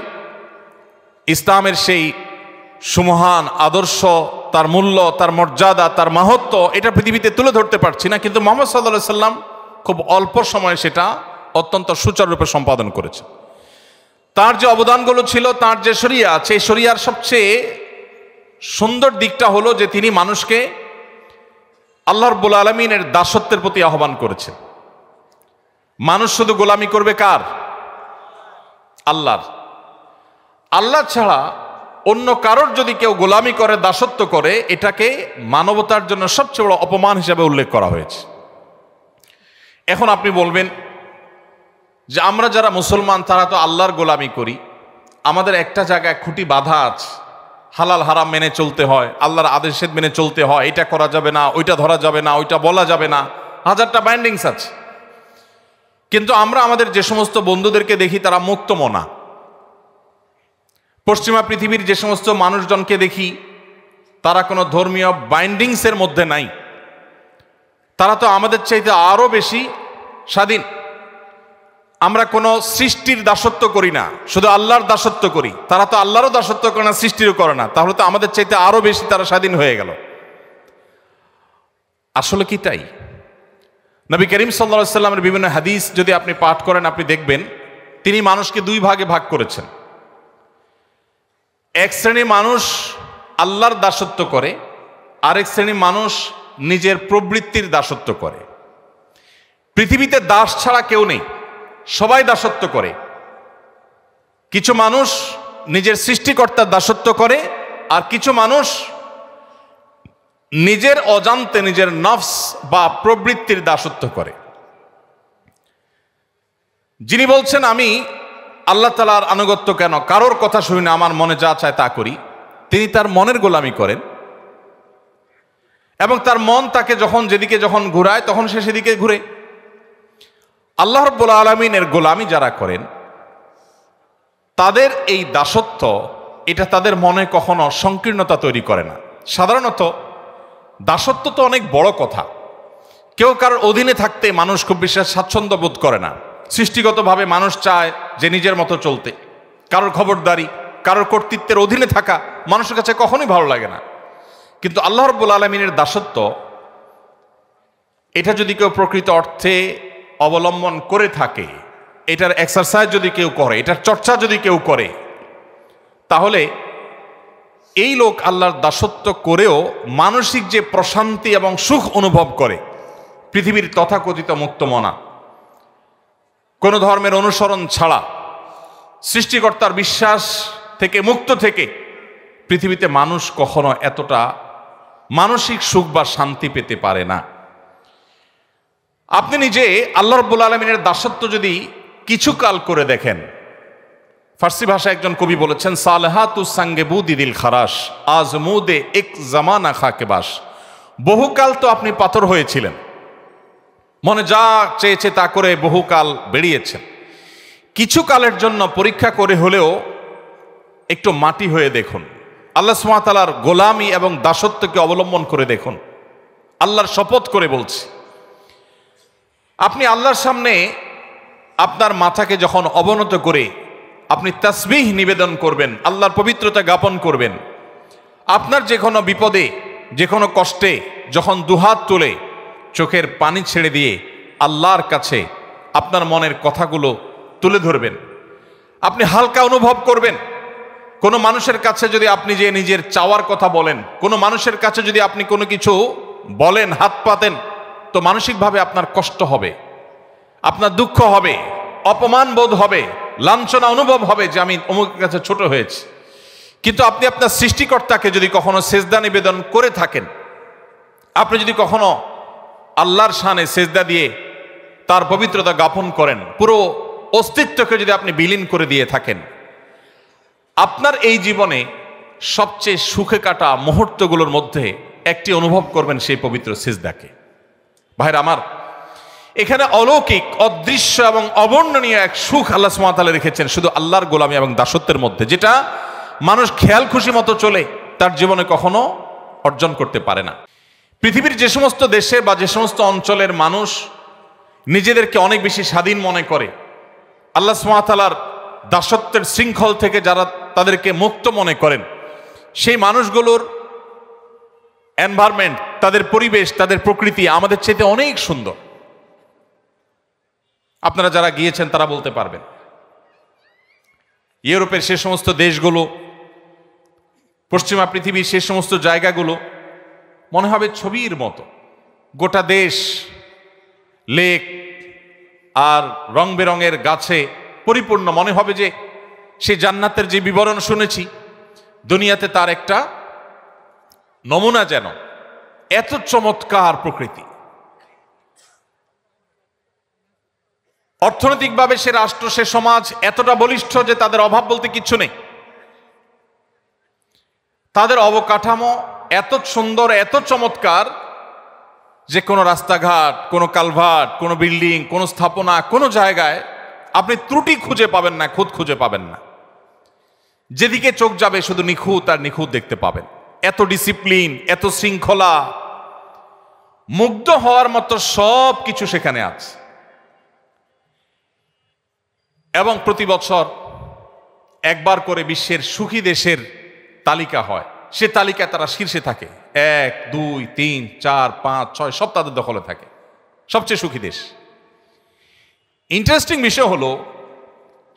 ইসলামের সেই সুমহান আদর্শ, তার মূল্য, তার মর্যাদা, তার মাহাত্ম্য এটা পৃথিবীতে তুলে ধরতে পারছি না, কিন্তু মুহাম্মদ সাল্লাল্লাহু আলাইহি সাল্লাম খুব অল্প সময়ে সেটা অত্যন্ত সুচারুরূপে সম্পাদন করেছে। তার যে অবদানগুলো ছিল, তার যে শরিয়া আছে, এই শরিয়ার সবচেয়ে সুন্দর দিকটা হলো যে তিনি মানুষকে আল্লাহ রাব্বুল আলামিনের দাসত্বের প্রতি আহ্বান করেছেন। মানুষ শুধু গোলামি করবে কার? আল্লাহর। আল্লাহ ছাড়া অন্য কারোর যদি কেউ গোলামি করে, দাসত্ব করে, এটাকে মানবতার জন্য সবচেয়ে বড় অপমান হিসেবে উল্লেখ করা হয়েছে। এখন আপনি বলবেন যে আমরা যারা মুসলমান তারা তো আল্লাহর গোলামি করি, আমাদের একটা জায়গায় খুঁটি বাঁধা আছে, হালাল হারাম মেনে চলতে হয়, আল্লাহর আদেশ মেনে চলতে হয়, এটা করা যাবে না, ওইটা ধরা যাবে না, ওইটা বলা যাবে না, হাজারটা বাইন্ডিংস আছে। কিন্তু আমরা আমাদের যে সমস্ত বন্ধুদেরকে দেখি তারা মুক্তমনা, পশ্চিমা পৃথিবীর যে সমস্ত মানুষজনকে দেখি তারা কোনো ধর্মীয় বাইন্ডিংসের মধ্যে নাই, তারা তো আমাদের চাইতে আরো বেশি স্বাধীন। আমরা কোনো সৃষ্টির দাসত্ব করি না, শুধু আল্লাহর দাসত্ব করি। তারা তো আল্লাহরও দাসত্ব করে না, সৃষ্টিরও করে না, তাহলে তো আমাদের চাইতে আরো বেশি তারা স্বাধীন হয়ে গেল। আসলে কি তাই? নবী করিম সাল্লাল্লাহু আলাইহি সাল্লামের বিভিন্ন হাদিস যদি আপনি পাঠ করেন, আপনি দেখবেন তিনি মানুষকে দুই ভাগে ভাগ করেছেন। এক শ্রেণীর মানুষ আল্লাহর দাসত্ব করে, আরেক শ্রেণীর মানুষ নিজের প্রবৃত্তির দাসত্ব করে। পৃথিবীতে দাস ছাড়া কেউ নেই, সবাই দাসত্ব করে। কিছু মানুষ নিজের সৃষ্টিকর্তার দাসত্ব করে, আর কিছু মানুষ নিজের অজান্তে নিজের নফস বা প্রবৃত্তির দাসত্ব করে। যিনি বলছেন আমি আল্লাহ তাআলার আনুগত্য কেন, কারোর কথা শুনি না, আমার মনে যা চায় তা করি, তিনি তার মনের গোলামি করেন এবং তার মন তাকে যখন যেদিকে যখন ঘুরায় তখন সে সেদিকে ঘুরে। আল্লাহ রাব্বুল আলামিনের গোলামি যারা করেন তাদের এই দাসত্ব, এটা তাদের মনে কখনো সংকীর্ণতা তৈরি করে না। সাধারণত দাসত্ব তো অনেক বড় কথা, কেউ কারোর অধীনে থাকতে মানুষ খুব বিশেষ স্বাচ্ছন্দ্য বোধ করে না। সৃষ্টিগতভাবে মানুষ চায় যে নিজের মতো চলতে, কারোর খবরদারি, কারোর কর্তৃত্বের অধীনে থাকা মানুষের কাছে কখনোই ভালো লাগে না। কিন্তু আল্লাহ রাব্বুল আলামিনের দাসত্ব, এটা যদি কেউ প্রকৃত অর্থে অবলম্বন করে থাকে, এটার এক্সারসাইজ যদি কেউ করে, এটার চর্চা যদি কেউ করে, তাহলে এই লোক আল্লাহর দাসত্ব করেও মানসিক যে প্রশান্তি এবং সুখ অনুভব করে, পৃথিবীর তথাকথিত মুক্তমনা, কোনো ধর্মের অনুসরণ ছাড়া, সৃষ্টিকর্তার বিশ্বাস থেকে মুক্ত থেকে পৃথিবীতে মানুষ কখনো এতটা মানসিক সুখ বা শান্তি পেতে পারে না। আপনি নিজে আল্লাহ রাব্বুল আলামিনের দাসত্ব যদি কিছু কাল করে দেখেন, ফার্সি ভাষায় একজন কবি বলেছেন, সালেহাতু সঙ্গে বুদিদিল খারাস আজমুদে এক জামানা খাকে বাস। বহুকাল তো আপনি পাথর হয়েছিলেন, মনে যা চেয়েছে তা করে বহুকাল বেরিয়েছেন, কিছু কালের জন্য পরীক্ষা করে হলেও একটু মাটি হয়ে দেখুন, আল্লাহ সুবহানাহু ওয়া তাআলার গোলামি এবং দাসত্বকে অবলম্বন করে দেখুন। আল্লাহর শপথ করে বলছি, আপনি আল্লাহর সামনে আপনার মাথাকে যখন অবনত করে আপনি তাসবিহ নিবেদন করবেন, আল্লাহর পবিত্রতা জ্ঞাপন করবেন, আপনার যে কোনো বিপদে, যে কোনো কষ্টে যখন দুহাত তুলে চোখের পানি ছেড়ে দিয়ে আল্লাহর কাছে আপনার মনের কথাগুলো তুলে ধরবেন, আপনি হালকা অনুভব করবেন। কোনো মানুষের কাছে যদি আপনি যে নিজের চাওয়ার কথা বলেন, কোনো মানুষের কাছে যদি আপনি কোনো কিছু বলেন, হাত পাতেন, তো মানসিকভাবে আপনার কষ্ট হবে, আপনার দুঃখ হবে, অপমান বোধ হবে, লাঞ্ছনা অনুভব হবে যে আমি অমুকের কাছে ছোট হয়েছি। কিন্তু আপনি আপনার সৃষ্টিকর্তাকে যদি কখনো সেজদা নিবেদন করে থাকেন, আপনি যদি কখনো আল্লাহর শানে সেজদা দিয়ে তার পবিত্রতা জ্ঞাপন করেন, পুরো অস্তিত্বকে যদি আপনি বিলীন করে দিয়ে থাকেন, আপনার এই জীবনে সবচেয়ে সুখে কাটা মুহূর্তগুলোর মধ্যে একটি অনুভব করবেন সেই পবিত্র সিজদাকে। ভাইরা আমার, এখানে অলৌকিক, অদৃশ্য এবং অবর্ণনীয় এক সুখ আল্লাহ সুবহানাহু ওয়া তাআলা রেখেছেন শুধু আল্লাহর গোলামি এবং দাসত্বের মধ্যে, যেটা মানুষ খেয়াল খুশি মতো চলে তার জীবনে কখনো অর্জন করতে পারে না। পৃথিবীর যে সমস্ত দেশে বা যে সমস্ত অঞ্চলের মানুষ নিজেদেরকে অনেক বেশি স্বাধীন মনে করে, আল্লাহ সুবহানাহু ওয়া তাআলার দাসত্বের শৃঙ্খল থেকে যারা তাদেরকে মুক্ত মনে করেন, সেই মানুষগুলোর এনভায়রনমেন্ট, তাদের পরিবেশ, তাদের প্রকৃতি আমাদের চাইতে অনেক সুন্দর। আপনারা যারা গিয়েছেন তারা বলতে পারবেন। ইউরোপের সে সমস্ত দেশগুলো, পশ্চিমা পৃথিবীর সে সমস্ত জায়গাগুলো মনে হবে ছবির মতো। গোটা দেশ লেক আর রং বেরঙের গাছে পরিপূর্ণ। মনে হবে যে সেই জান্নাতের যে বিবরণ শুনেছি দুনিয়াতে তার একটা নমুনা, যেন এত চমৎকার প্রকৃতি। অর্থনৈতিকভাবে সে রাষ্ট্র, সে সমাজ এতটা বলিষ্ঠ যে তাদের অভাব বলতে কিচ্ছু নেই। তাদের অবকাঠামো এত সুন্দর, এত চমৎকার যে কোনো রাস্তাঘাট, কোনো কালভার্ট, কোনো বিল্ডিং, কোনো স্থাপনা, কোনো জায়গায় আপনি ত্রুটি খুঁজে পাবেন না, খুঁত খুঁজে পাবেন না। যেদিকে চোখ যাবে শুধু নিখুঁত আর নিখুঁত দেখতে পাবেন। এত ডিসিপ্লিন, এত শৃঙ্খলা, মুগ্ধ হওয়ার মতো সব কিছু সেখানে আছে। এবং প্রতি বছর একবার করে বিশ্বের সুখী দেশের তালিকা হয়, সে তালিকায় তারা শীর্ষে থাকে। 1, 2, 3, 4, 5, 6 সব তাদের দখলে থাকে, সবচেয়ে সুখী দেশ। ইন্টারেস্টিং বিষয় হলো,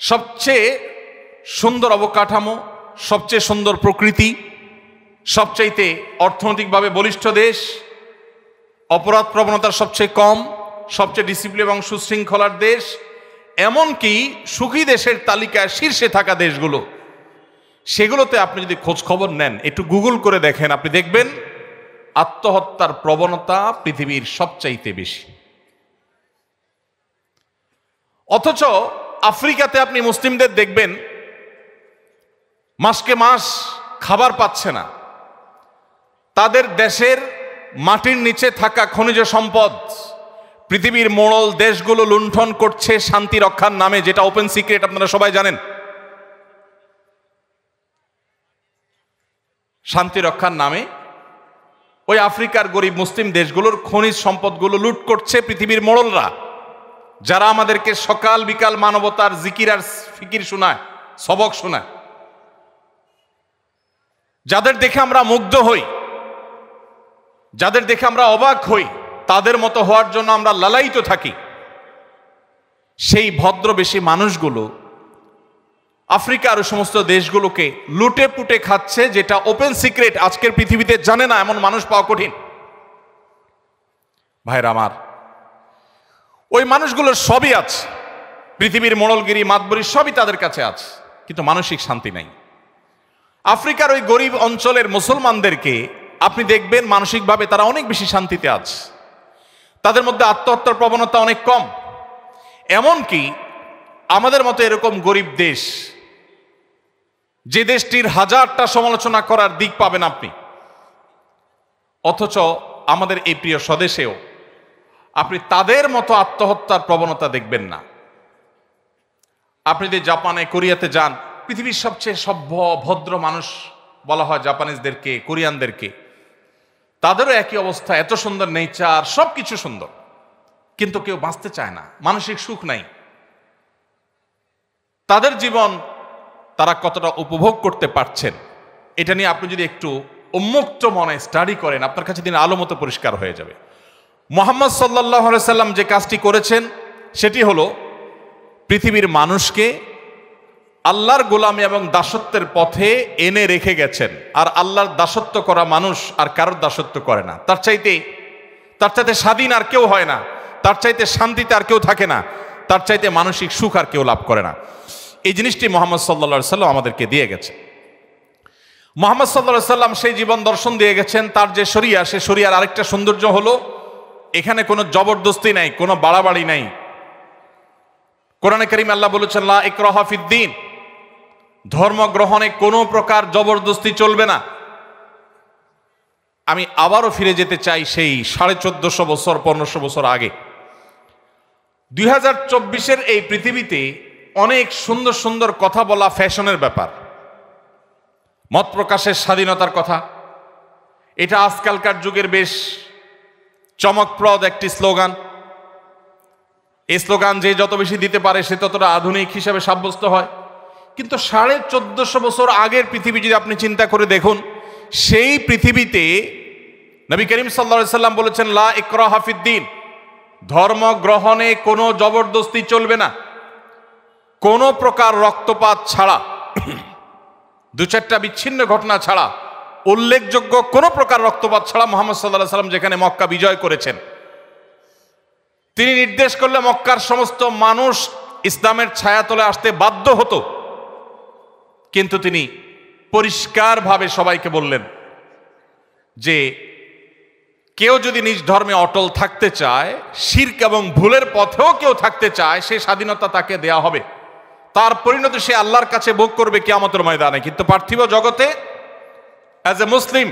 সবচেয়ে সুন্দর অবকাঠামো, সবচেয়ে সুন্দর প্রকৃতি, সবচাইতে অর্থনৈতিকভাবে বলিষ্ঠ দেশ, অপরাধ প্রবণতার সবচেয়ে কম, সবচেয়ে ডিসিপ্লিন এবং সুশৃঙ্খলার দেশ, এমনকি সুখী দেশের তালিকায় শীর্ষে থাকা দেশগুলো, সেগুলোতে আপনি যদি খোঁজ খবর নেন, একটু গুগল করে দেখেন, আপনি দেখবেন আত্মহত্যার প্রবণতা পৃথিবীর সবচাইতে বেশি। অথচ আফ্রিকাতে আপনি মুসলিমদের দেখবেন মাসকে মাস খাবার পাচ্ছে না। তাদের দেশের মাটির নিচে থাকা খনিজ সম্পদ পৃথিবীর মোড়ল দেশগুলো লুণ্ঠন করছে শান্তি রক্ষার নামে, যেটা ওপেন সিক্রেট, আপনারা সবাই জানেন। শান্তি রক্ষার নামে ওই আফ্রিকার গরিব মুসলিম দেশগুলোর খনিজ সম্পদগুলো লুট করছে পৃথিবীর মোড়লরা, যারা আমাদেরকে সকাল বিকাল মানবতার জিকির আর ফিকির শোনায়, সবক শোনায়, যাদের দেখে আমরা মুগ্ধ হই, যাদের দেখে আমরা অবাক হই, তাদের মতো হওয়ার জন্য আমরা লালায়িত থাকি। সেই ভদ্রবেশী মানুষগুলো আফ্রিকার ওই সমস্ত দেশগুলোকে লুটে পুটে খাচ্ছে, যেটা ওপেন সিক্রেট, আজকের পৃথিবীতে জানে না এমন মানুষ পাওয়া কঠিন। ভাইরা আমার, ওই মানুষগুলোর সবই আছে, পৃথিবীর মোড়লগিরি মাতবরি সবই তাদের কাছে আছে, কিন্তু মানসিক শান্তি নাই। আফ্রিকার ওই গরিব অঞ্চলের মুসলমানদেরকে আপনি দেখবেন মানসিকভাবে তারা অনেক বেশি শান্তিতে আছে, তাদের মধ্যে আত্মহত্যার প্রবণতা অনেক কম। এমনকি আমাদের মতো এরকম গরিব দেশ, যে দেশটির হাজারটা সমালোচনা করার দিক পাবেন আপনি, অথচ আমাদের এই প্রিয় স্বদেশেও আপনি তাদের মতো আত্মহত্যার প্রবণতা দেখবেন না। আপনি যদি জাপানে, কোরিয়াতে যান, পৃথিবীর সবচেয়ে সভ্য ভদ্র মানুষ বলা হয় জাপানিজদেরকে, কোরিয়ানদেরকে, তাদেরও একই অবস্থা, এত সুন্দর নেচার, সবকিছু সুন্দর, কিন্তু কেউ বাঁচতে চায় না, মানসিক সুখ নাই। তাদের জীবন তারা কতটা উপভোগ করতে পারছেন, এটা নিয়ে আপনি যদি একটু উন্মুক্ত মনে স্টাডি করেন, আপনার কাছে দিন আলো মতো পরিষ্কার হয়ে যাবে। মুহাম্মদ সাল্লাল্লাহু আলাইহি সাল্লাম যে কাজটি করেছেন সেটি হলো পৃথিবীর মানুষকে আল্লাহর গোলামি এবং দাসত্বের পথে এনে রেখে গেছেন। আর আল্লাহর দাসত্ব করা মানুষ আর কারোর দাসত্ব করে না। তার চাইতে স্বাধীন আর কেউ হয় না, তার চাইতে শান্তিতে আর কেউ থাকে না, তার চাইতে মানসিক সুখ আর কেউ লাভ করে না। এই জিনিসটি মুহাম্মদ সাল্লাল্লাহু আলাইহি সাল্লাম আমাদেরকে দিয়ে গেছে। মুহাম্মদ সাল্লাল্লাহু আলাইহি সাল্লাম সেই জীবন দর্শন দিয়ে গেছেন। তার যে শরিয়া, সে শরিয়ার আরেকটা সৌন্দর্য হলো এখানে কোনো জবরদস্তি নাই, কোনো বাড়াবাড়ি নাই। কোরআনে কারীমে আল্লাহ বলেছেন, লা ইকরাহা ফিদ্দীন, ধর্ম গ্রহণে কোনো প্রকার জবরদস্তি চলবে না। আমি আবারও ফিরে যেতে চাই সেই 1450 বছর 1500 বছর আগে। 2024-এর এই পৃথিবীতে অনেক সুন্দর সুন্দর কথা বলা ফ্যাশনের ব্যাপার, মত প্রকাশের স্বাধীনতার কথা, এটা আজকালকার যুগের বেশ চমকপ্রদ একটি স্লোগান। এই স্লোগান যে যত বেশি দিতে পারে সে ততটা আধুনিক হিসাবে সাব্যস্ত হয়। কিন্তু 1450 বছর আগের পৃথিবী যদি আপনি চিন্তা করে দেখুন, সেই পৃথিবীতে নবী করিম সাল্লাল্লাহু আলাইহি সাল্লাম বলেছেন, লা ইকরাহা ফিদ্দীন, ধর্ম গ্রহণে কোনো জবরদস্তি চলবে না, কোনো প্রকার রক্তপাত ছাড়া, দু চারটা বিচ্ছিন্ন ঘটনা ছাড়া, উল্লেখযোগ্য কোনো প্রকার রক্তপাত ছাড়া মুহাম্মদ সাল্লাল্লাহু আলাইহি সাল্লাম যেখানে মক্কা বিজয় করেছেন, তিনি নির্দেশ করলে মক্কার সমস্ত মানুষ ইসলামের ছায়াতলে আসতে বাধ্য হতো। কিন্তু তিনি পরিষ্কারভাবে সবাইকে বললেন যে কেউ যদি নিজ ধর্মে অটল থাকতে চায়, শিরক এবং ভুলের পথেও কেউ থাকতে চায়, সেই স্বাধীনতা তাকে দেয়া হবে, তার পরিণতি সে আল্লাহর কাছে ভোগ করবে কিয়ামতের ময়দানে। কিন্তু পার্থিব জগতে অ্যাজ এ মুসলিম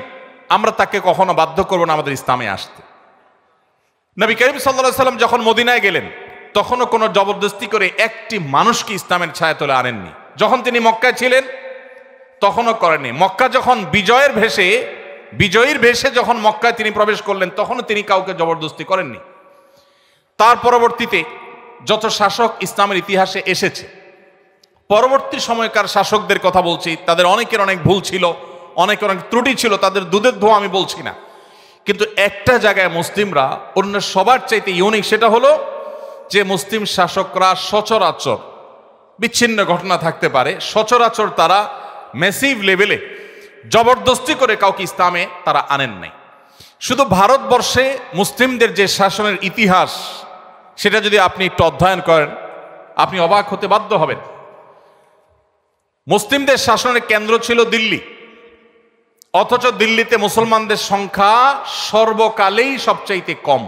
আমরা তাকে কখনো বাধ্য করব না আমাদের ইসলামে আসতে। নবী করিম সাল্লাল্লাহু আলাইহি সাল্লাম যখন মদিনায় গেলেন, তখনও কোনো জবরদস্তি করে একটি মানুষকে ইসলামের ছায়াতলে আনেননি। যখন তিনি মক্কায় ছিলেন তখনও করেননি। মক্কা যখন বিজয়ীর ভেষে যখন মক্কায় তিনি প্রবেশ করলেন, তখনও তিনি কাউকে জবরদস্তি করেননি। তার পরবর্তীতে যত শাসক ইসলামের ইতিহাসে এসেছে, পরবর্তী সময়কার শাসকদের কথা বলছি, তাদের অনেকের অনেক ভুল ছিল, অনেক ত্রুটি ছিল, তাদের দুধের ধোয়া আমি বলছি না। কিন্তু একটা জায়গায় মুসলিমরা অন্য সবার চাইতে ইউনিক, সেটা হলো যে মুসলিম শাসকরা সচরাচর, বিচ্ছিন্ন ঘটনা থাকতে পারে, সচরাচর তারা ম্যাসিভ লেভেলে জবরদস্তি করে কাউকে ইসলামে তারা আনেন নাই। শুধু ভারতবর্ষে মুসলিমদের যে শাসনের ইতিহাস, সেটা যদি আপনি একটু অধ্যয়ন করেন, আপনি অবাক হতে বাধ্য হবেন। মুসলিমদের শাসনের কেন্দ্র ছিল দিল্লি, অথচ দিল্লিতে মুসলমানদের সংখ্যা সর্বকালেই সবচাইতে কম।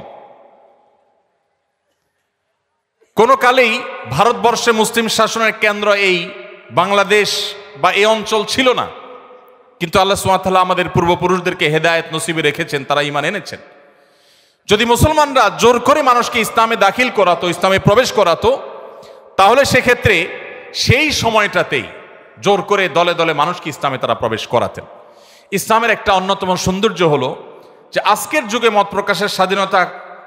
কোন কালেই ভারতবর্ষে মুসলিম শাসনের কেন্দ্র এই বাংলাদেশ বা এই অঞ্চল ছিল না। কিন্তু আল্লাহ সুবহানাহু ওয়া তাআলা আমাদের পূর্বপুরুষদেরকে হেদায়েত নসিবে রেখেছেন, তারা ঈমান এনেছেন। যদি মুসলমানরা জোর করে মানুষকে ইসলামে দাখিল করাতো, ইসলামে প্রবেশ করাতো, তাহলে সেক্ষেত্রে সেই সময়টাতেই জোর করে দলে দলে মানুষকে ইসলামে তারা প্রবেশ করাতেন। ইসলামের একটা অন্যতম সৌন্দর্য হলো যে আজকের যুগে মত প্রকাশের স্বাধীনতা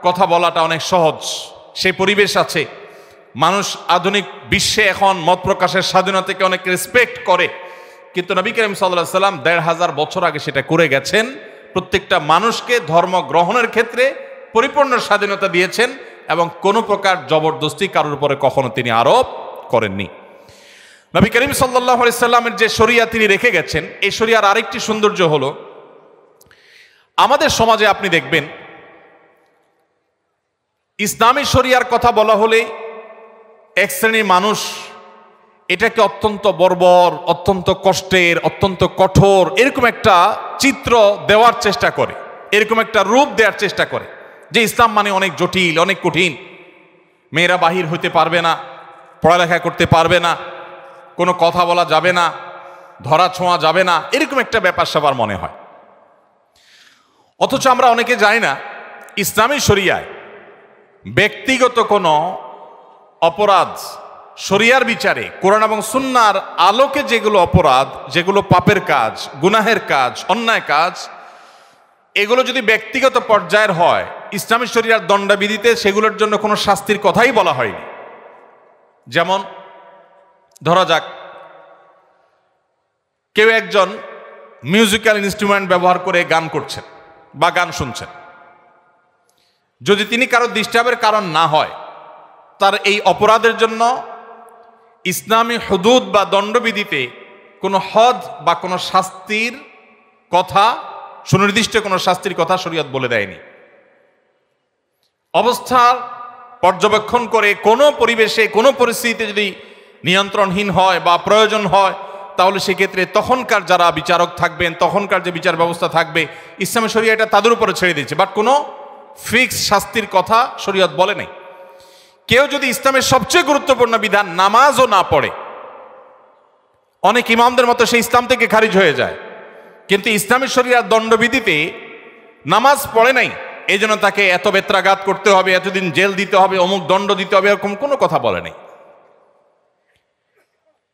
কথা বলাটা অনেক সহজ, সেই পরিবেশ আছে। মানুষ আধুনিক বিশ্বে এখন মত প্রকাশের স্বাধীনতাকে অনেক রেসপেক্ট করে, কিন্তু নবী করিম সাল্লাল্লাহু আলাইহি সাল্লাম ১৫০০ বছর আগে সেটা করে গেছেন। প্রত্যেকটা মানুষকে ধর্ম গ্রহণের ক্ষেত্রে পরিপূর্ণ স্বাধীনতা দিয়েছেন এবং কোনো প্রকার জবরদস্তি কারোর উপরে কখনো তিনি আরোপ করেননি। নবী করিম সাল্লাল্লাহু আলাইহি সাল্লামের যে শরিয়া তিনি রেখে গেছেন, এই শরিয়ার আরেকটি সৌন্দর্য হলো, আমাদের সমাজে আপনি দেখবেন ইসলামী শরিয়ার কথা বলা হলে এক শ্রেণীর মানুষ এটাকে অত্যন্ত বর্বর, অত্যন্ত কষ্টের, অত্যন্ত কঠোর, এরকম একটা চিত্র দেওয়ার চেষ্টা করে, এরকম একটা রূপ দেওয়ার চেষ্টা করে যে ইসলাম মানে অনেক জটিল, অনেক কঠিন, মেয়েরা বাহির হইতে পারবে না, পড়ালেখা করতে পারবে না, কোনো কথা বলা যাবে না, ধরা ছোঁয়া যাবে না, এরকম একটা ব্যাপার সবার মনে হয়। অথচ আমরা অনেকে জানি না ইসলামী শরিয়ায় ব্যক্তিগত কোনো অপরাধ শরিয়ার বিচারে কোরআন এবং সুন্নাহর আলোকে যেগুলো অপরাধ, যেগুলো পাপের কাজ, গুনাহের কাজ, অন্যায় কাজ, এগুলো যদি ব্যক্তিগত পর্যায়ের হয়, ইসলামী শরিয়ার দণ্ডবিধিতে সেগুলোর জন্য কোনো শাস্তির কথাই বলা হয়নি। যেমন ধরা যাক কেউ একজন মিউজিক্যাল ইনস্ট্রুমেন্ট ব্যবহার করে গান করছেন বা গান শুনছেন, যদি তিনি কারো ডিস্টার্বের কারণ না হয়, তার এই অপরাধের জন্য ইসলামী হুদুদ বা দণ্ডবিধিতে কোনো হদ বা কোনো শাস্তির কথা, সুনির্দিষ্ট কোনো শাস্তির কথা শরীয়ত বলে দেয়নি। অবস্থার পর্যবেক্ষণ করে কোনো পরিবেশে, কোনো পরিস্থিতিতে যদি নিয়ন্ত্রণহীন হয় বা প্রয়োজন হয়, তাহলে সেক্ষেত্রে তখনকার যারা বিচারক থাকবেন, তখনকার যে বিচার ব্যবস্থা থাকবে, ইসলামী শরিয়া এটা তাদের উপরে ছেড়ে দিয়েছে, বাট কোনো ফিক্স শাস্তির কথা শরিয়ত বলে নেই। কেউ যদি ইসলামের সবচেয়ে গুরুত্বপূর্ণ বিধান নামাজও না পড়ে, অনেক ইমামদের মতো সেই ইসলাম থেকে খারিজ হয়ে যায়, কিন্তু ইসলামী শরিয়ার দণ্ডবিধিতে নামাজ পড়ে নাই, এই জন্য তাকে এত বেত্রাঘাত করতে হবে, এতদিন জেল দিতে হবে, অমুক দণ্ড দিতে হবে, এরকম কোনো কথা বলে নাই।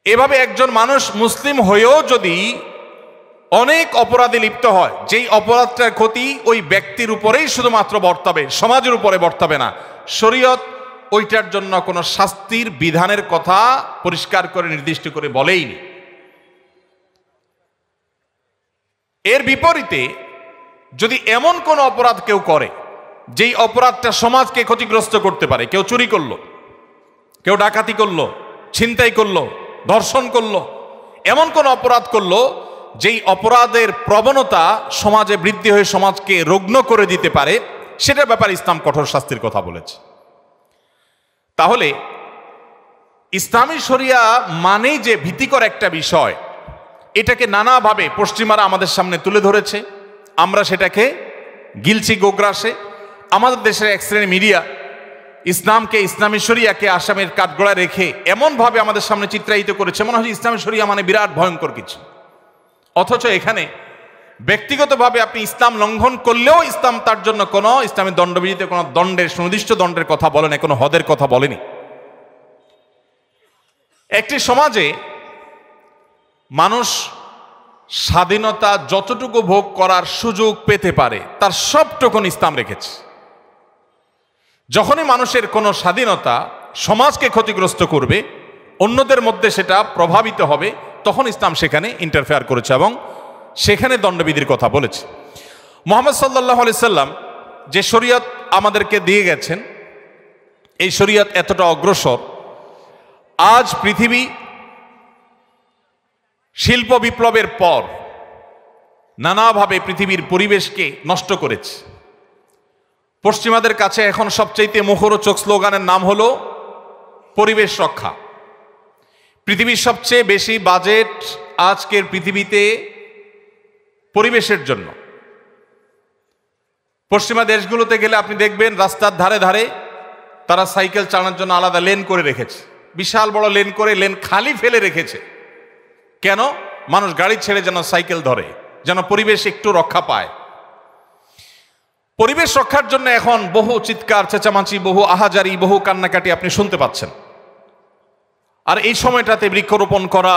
এভাবে একজন মানুষ মুসলিম হয়েও যদি অনেক অপরাধে লিপ্ত হয়, যেই অপরাধটার ক্ষতি ওই ব্যক্তির উপরেই শুধুমাত্র বর্তাবে, সমাজের উপরে বর্তাবে না, শরীয়ত ওইটার জন্য কোনো শাস্তির বিধানের কথা পরিষ্কার করে নির্দিষ্ট করে বলেইনি। এর বিপরীতে যদি এমন কোনো অপরাধ কেউ করে যেই অপরাধটা সমাজকে ক্ষতিগ্রস্ত করতে পারে, কেউ চুরি করলো, কেউ ডাকাতি করলো, ছিনতাই করলো, ধর্ষণ করলো, এমন কোন অপরাধ করলো যেই অপরাধের প্রবণতা সমাজে বৃদ্ধি হয়ে সমাজকে রুগ্ন করে দিতে পারে, সেটার ব্যাপারে ইসলাম কঠোর শাস্তির কথা বলেছে। তাহলে ইসলামী শরিয়া মানেই যে ভীতিকর একটা বিষয়, এটাকে নানাভাবে পশ্চিমারা আমাদের সামনে তুলে ধরেছে, আমরা সেটাকে গিলছি গোগ্রাসে। আমাদের দেশের এক শ্রেণীর মিডিয়া ইসলামকে, ইসলামী শরিয়াকে আসামের কাঠগড়ায় রেখে এমনভাবে আমাদের সামনে চিত্রায়িত করেছে মনে হয় ইসলামী শরিয়া মানে বিরাট ভয়ঙ্কর কিছু। অথচ এখানে ব্যক্তিগতভাবে আপনি ইসলাম লঙ্ঘন করলেও ইসলাম তার জন্য কোনো ইসলামী দণ্ডবিধিতে কোনো দণ্ডের, সুনির্দিষ্ট দণ্ডের কথা বলে না, কোনো হদের কথা বলেনি। একটি সমাজে মানুষ স্বাধীনতা যতটুকু ভোগ করার সুযোগ পেতে পারে তার সবটুকুন ইসলাম রেখেছে। যখনই মানুষের কোনো স্বাধীনতা সমাজকে ক্ষতিগ্রস্ত করবে, অন্যদের মধ্যে সেটা প্রভাবিত হবে, তখন ইসলাম সেখানে ইন্টারফেয়ার করেছে এবং সেখানে দণ্ডবিধির কথা বলেছে। মুহাম্মদ সাল্লাল্লাহু আলাইহি সাল্লাম যে শরীয়ত আমাদেরকে দিয়ে গেছেন, এই শরীয়ত এতটা অগ্রসর, আজ পৃথিবী শিল্প বিপ্লবের পর নানাভাবে পৃথিবীর পরিবেশকে নষ্ট করেছে। পশ্চিমাদের কাছে এখন সবচাইতে মুখরোচক স্লোগানের নাম হলো পরিবেশ রক্ষা। পৃথিবীর সবচেয়ে বেশি বাজেট আজকের পৃথিবীতে পরিবেশের জন্য। পশ্চিমা দেশগুলোতে গেলে আপনি দেখবেন রাস্তার ধারে ধারে তারা সাইকেল চালানোর জন্য আলাদা লেন করে রেখেছে, বিশাল বড় লেন করে, লেন খালি ফেলে রেখেছে। কেন? মানুষ গাড়ি ছেড়ে যেন সাইকেল ধরে, যেন পরিবেশ একটু রক্ষা পায়। পরিবেশ রক্ষার জন্য এখন বহু চিৎকার চেঁচামাচি, বহু আহাজারি, বহু কান্নাকাটি আপনি শুনতে পাচ্ছেন। আর এই সময়টাতে বৃক্ষরোপণ করা,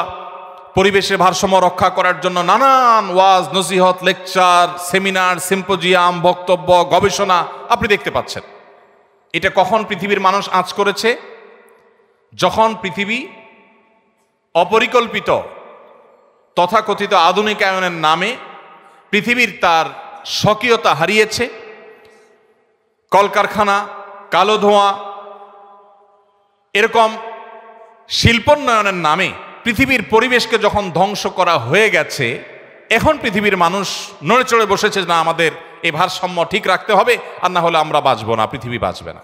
পরিবেশের ভারসাম্য রক্ষা করার জন্য নানান ওয়াজ, নসিহত, লেকচার, সেমিনার, সিম্পোজিয়াম, বক্তব্য, গবেষণা আপনি দেখতে পাচ্ছেন। এটা কখন পৃথিবীর মানুষ আঁচ করেছে? যখন পৃথিবী অপরিকল্পিত তথাকথিত আধুনিকায়নের নামে পৃথিবীর তার স্বকীয়তা হারিয়েছে। কলকারখানা, কালো ধোঁয়া, এরকম শিল্পোন্নয়নের নামে পৃথিবীর পরিবেশকে যখন ধ্বংস করা হয়ে গেছে, এখন পৃথিবীর মানুষ নড়ে চড়ে বসেছে, না আমাদের এই ভারসাম্য ঠিক রাখতে হবে, আর না হলে আমরা বাঁচবো না, পৃথিবী বাঁচবে না।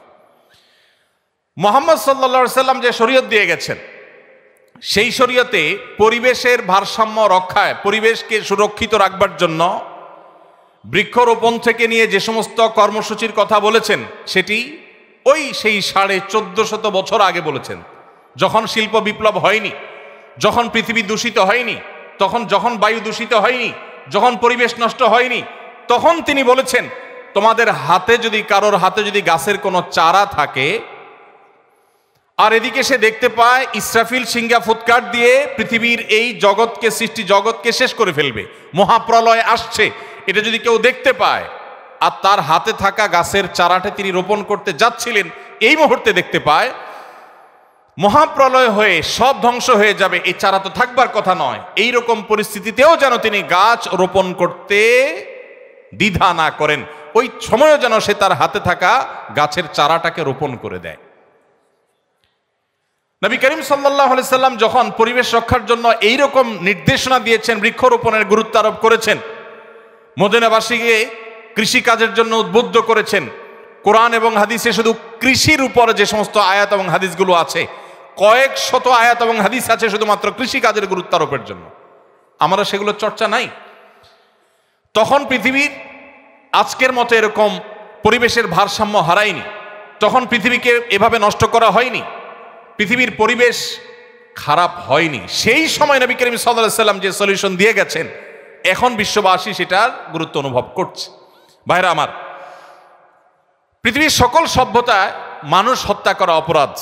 মুহাম্মদ সাল্লাল্লাহু আলাইহি সাল্লাম যে শরীয়ত দিয়ে গেছেন, সেই শরীয়তে পরিবেশের ভারসাম্য রক্ষায়, পরিবেশকে সুরক্ষিত রাখবার জন্য বৃক্ষরোপণ থেকে নিয়ে যে সমস্ত কর্মসূচির কথা বলেছেন, সেটি ওই সেই 1450 বছর আগে বলেছেন, যখন শিল্প বিপ্লব হয়নি, যখন পৃথিবী দূষিত হয়নি, যখন বায়ু দূষিত হয়নি, যখন পরিবেশ নষ্ট হয়নি, তখন তিনি বলেছেন, তোমাদের হাতে যদি, কারোর হাতে যদি গাছের কোনো চারা থাকে, আর এদিকে সে দেখতে পায় ইসরাফিল সিঙ্গা ফুৎকার দিয়ে পৃথিবীর এই জগৎকে, সৃষ্টি জগৎকে শেষ করে ফেলবে, মহাপ্রলয় আসছে, এটা যদি কেউ দেখতে পায়, আর তার হাতে থাকা গাছের চারাটা তিনি রোপণ করতে যাচ্ছিলেন, এই মুহূর্তে দেখতে পায় মহাপ্রলয় হয়ে সব ধ্বংস হয়ে যাবে, এই চারা তো থাকবার কথা নয়, এই রকম পরিস্থিতিতেও যেন তিনি গাছ রোপণ করতে দ্বিধা না করেন, ওই সময়ও যেন সে তার হাতে থাকা গাছের চারাটাকে রোপণ করে দেয়। নবী করিম সাল্লাল্লাহু আলাইহি সাল্লাম যখন পরিবেশ রক্ষার জন্য এইরকম নির্দেশনা দিয়েছেন, বৃক্ষরোপণের গুরুত্ব আরোপ করেছেন, মদিনাবাসীকে কৃষিকাজের জন্য উদ্বুদ্ধ করেছেন, কোরআন এবং হাদিসে শুধু কৃষির উপরে যে সমস্ত আয়াত এবং হাদিসগুলো আছে, কয়েক শত আয়াত এবং হাদিস আছে শুধুমাত্র কৃষিকাজের গুরুত্ব আরোপের জন্য, আমরা সেগুলো চর্চা নাই। তখন পৃথিবীর আজকের মতো এরকম পরিবেশের ভারসাম্য হারায়নি, তখন পৃথিবীকে এভাবে নষ্ট করা হয়নি, পৃথিবীর পরিবেশ খারাপ হয়নি। সেই সময় নবী করিম সাল্লাল্লাহু আলাইহি সাল্লাম যে সলিউশন দিয়ে গেছেন, এখন বিশ্ববাসী সেটার গুরুত্ব অনুভব করছে। ভাইরা আমার, পৃথিবীর সকল সভ্যতায় মানুষ হত্যা করা অপরাধ,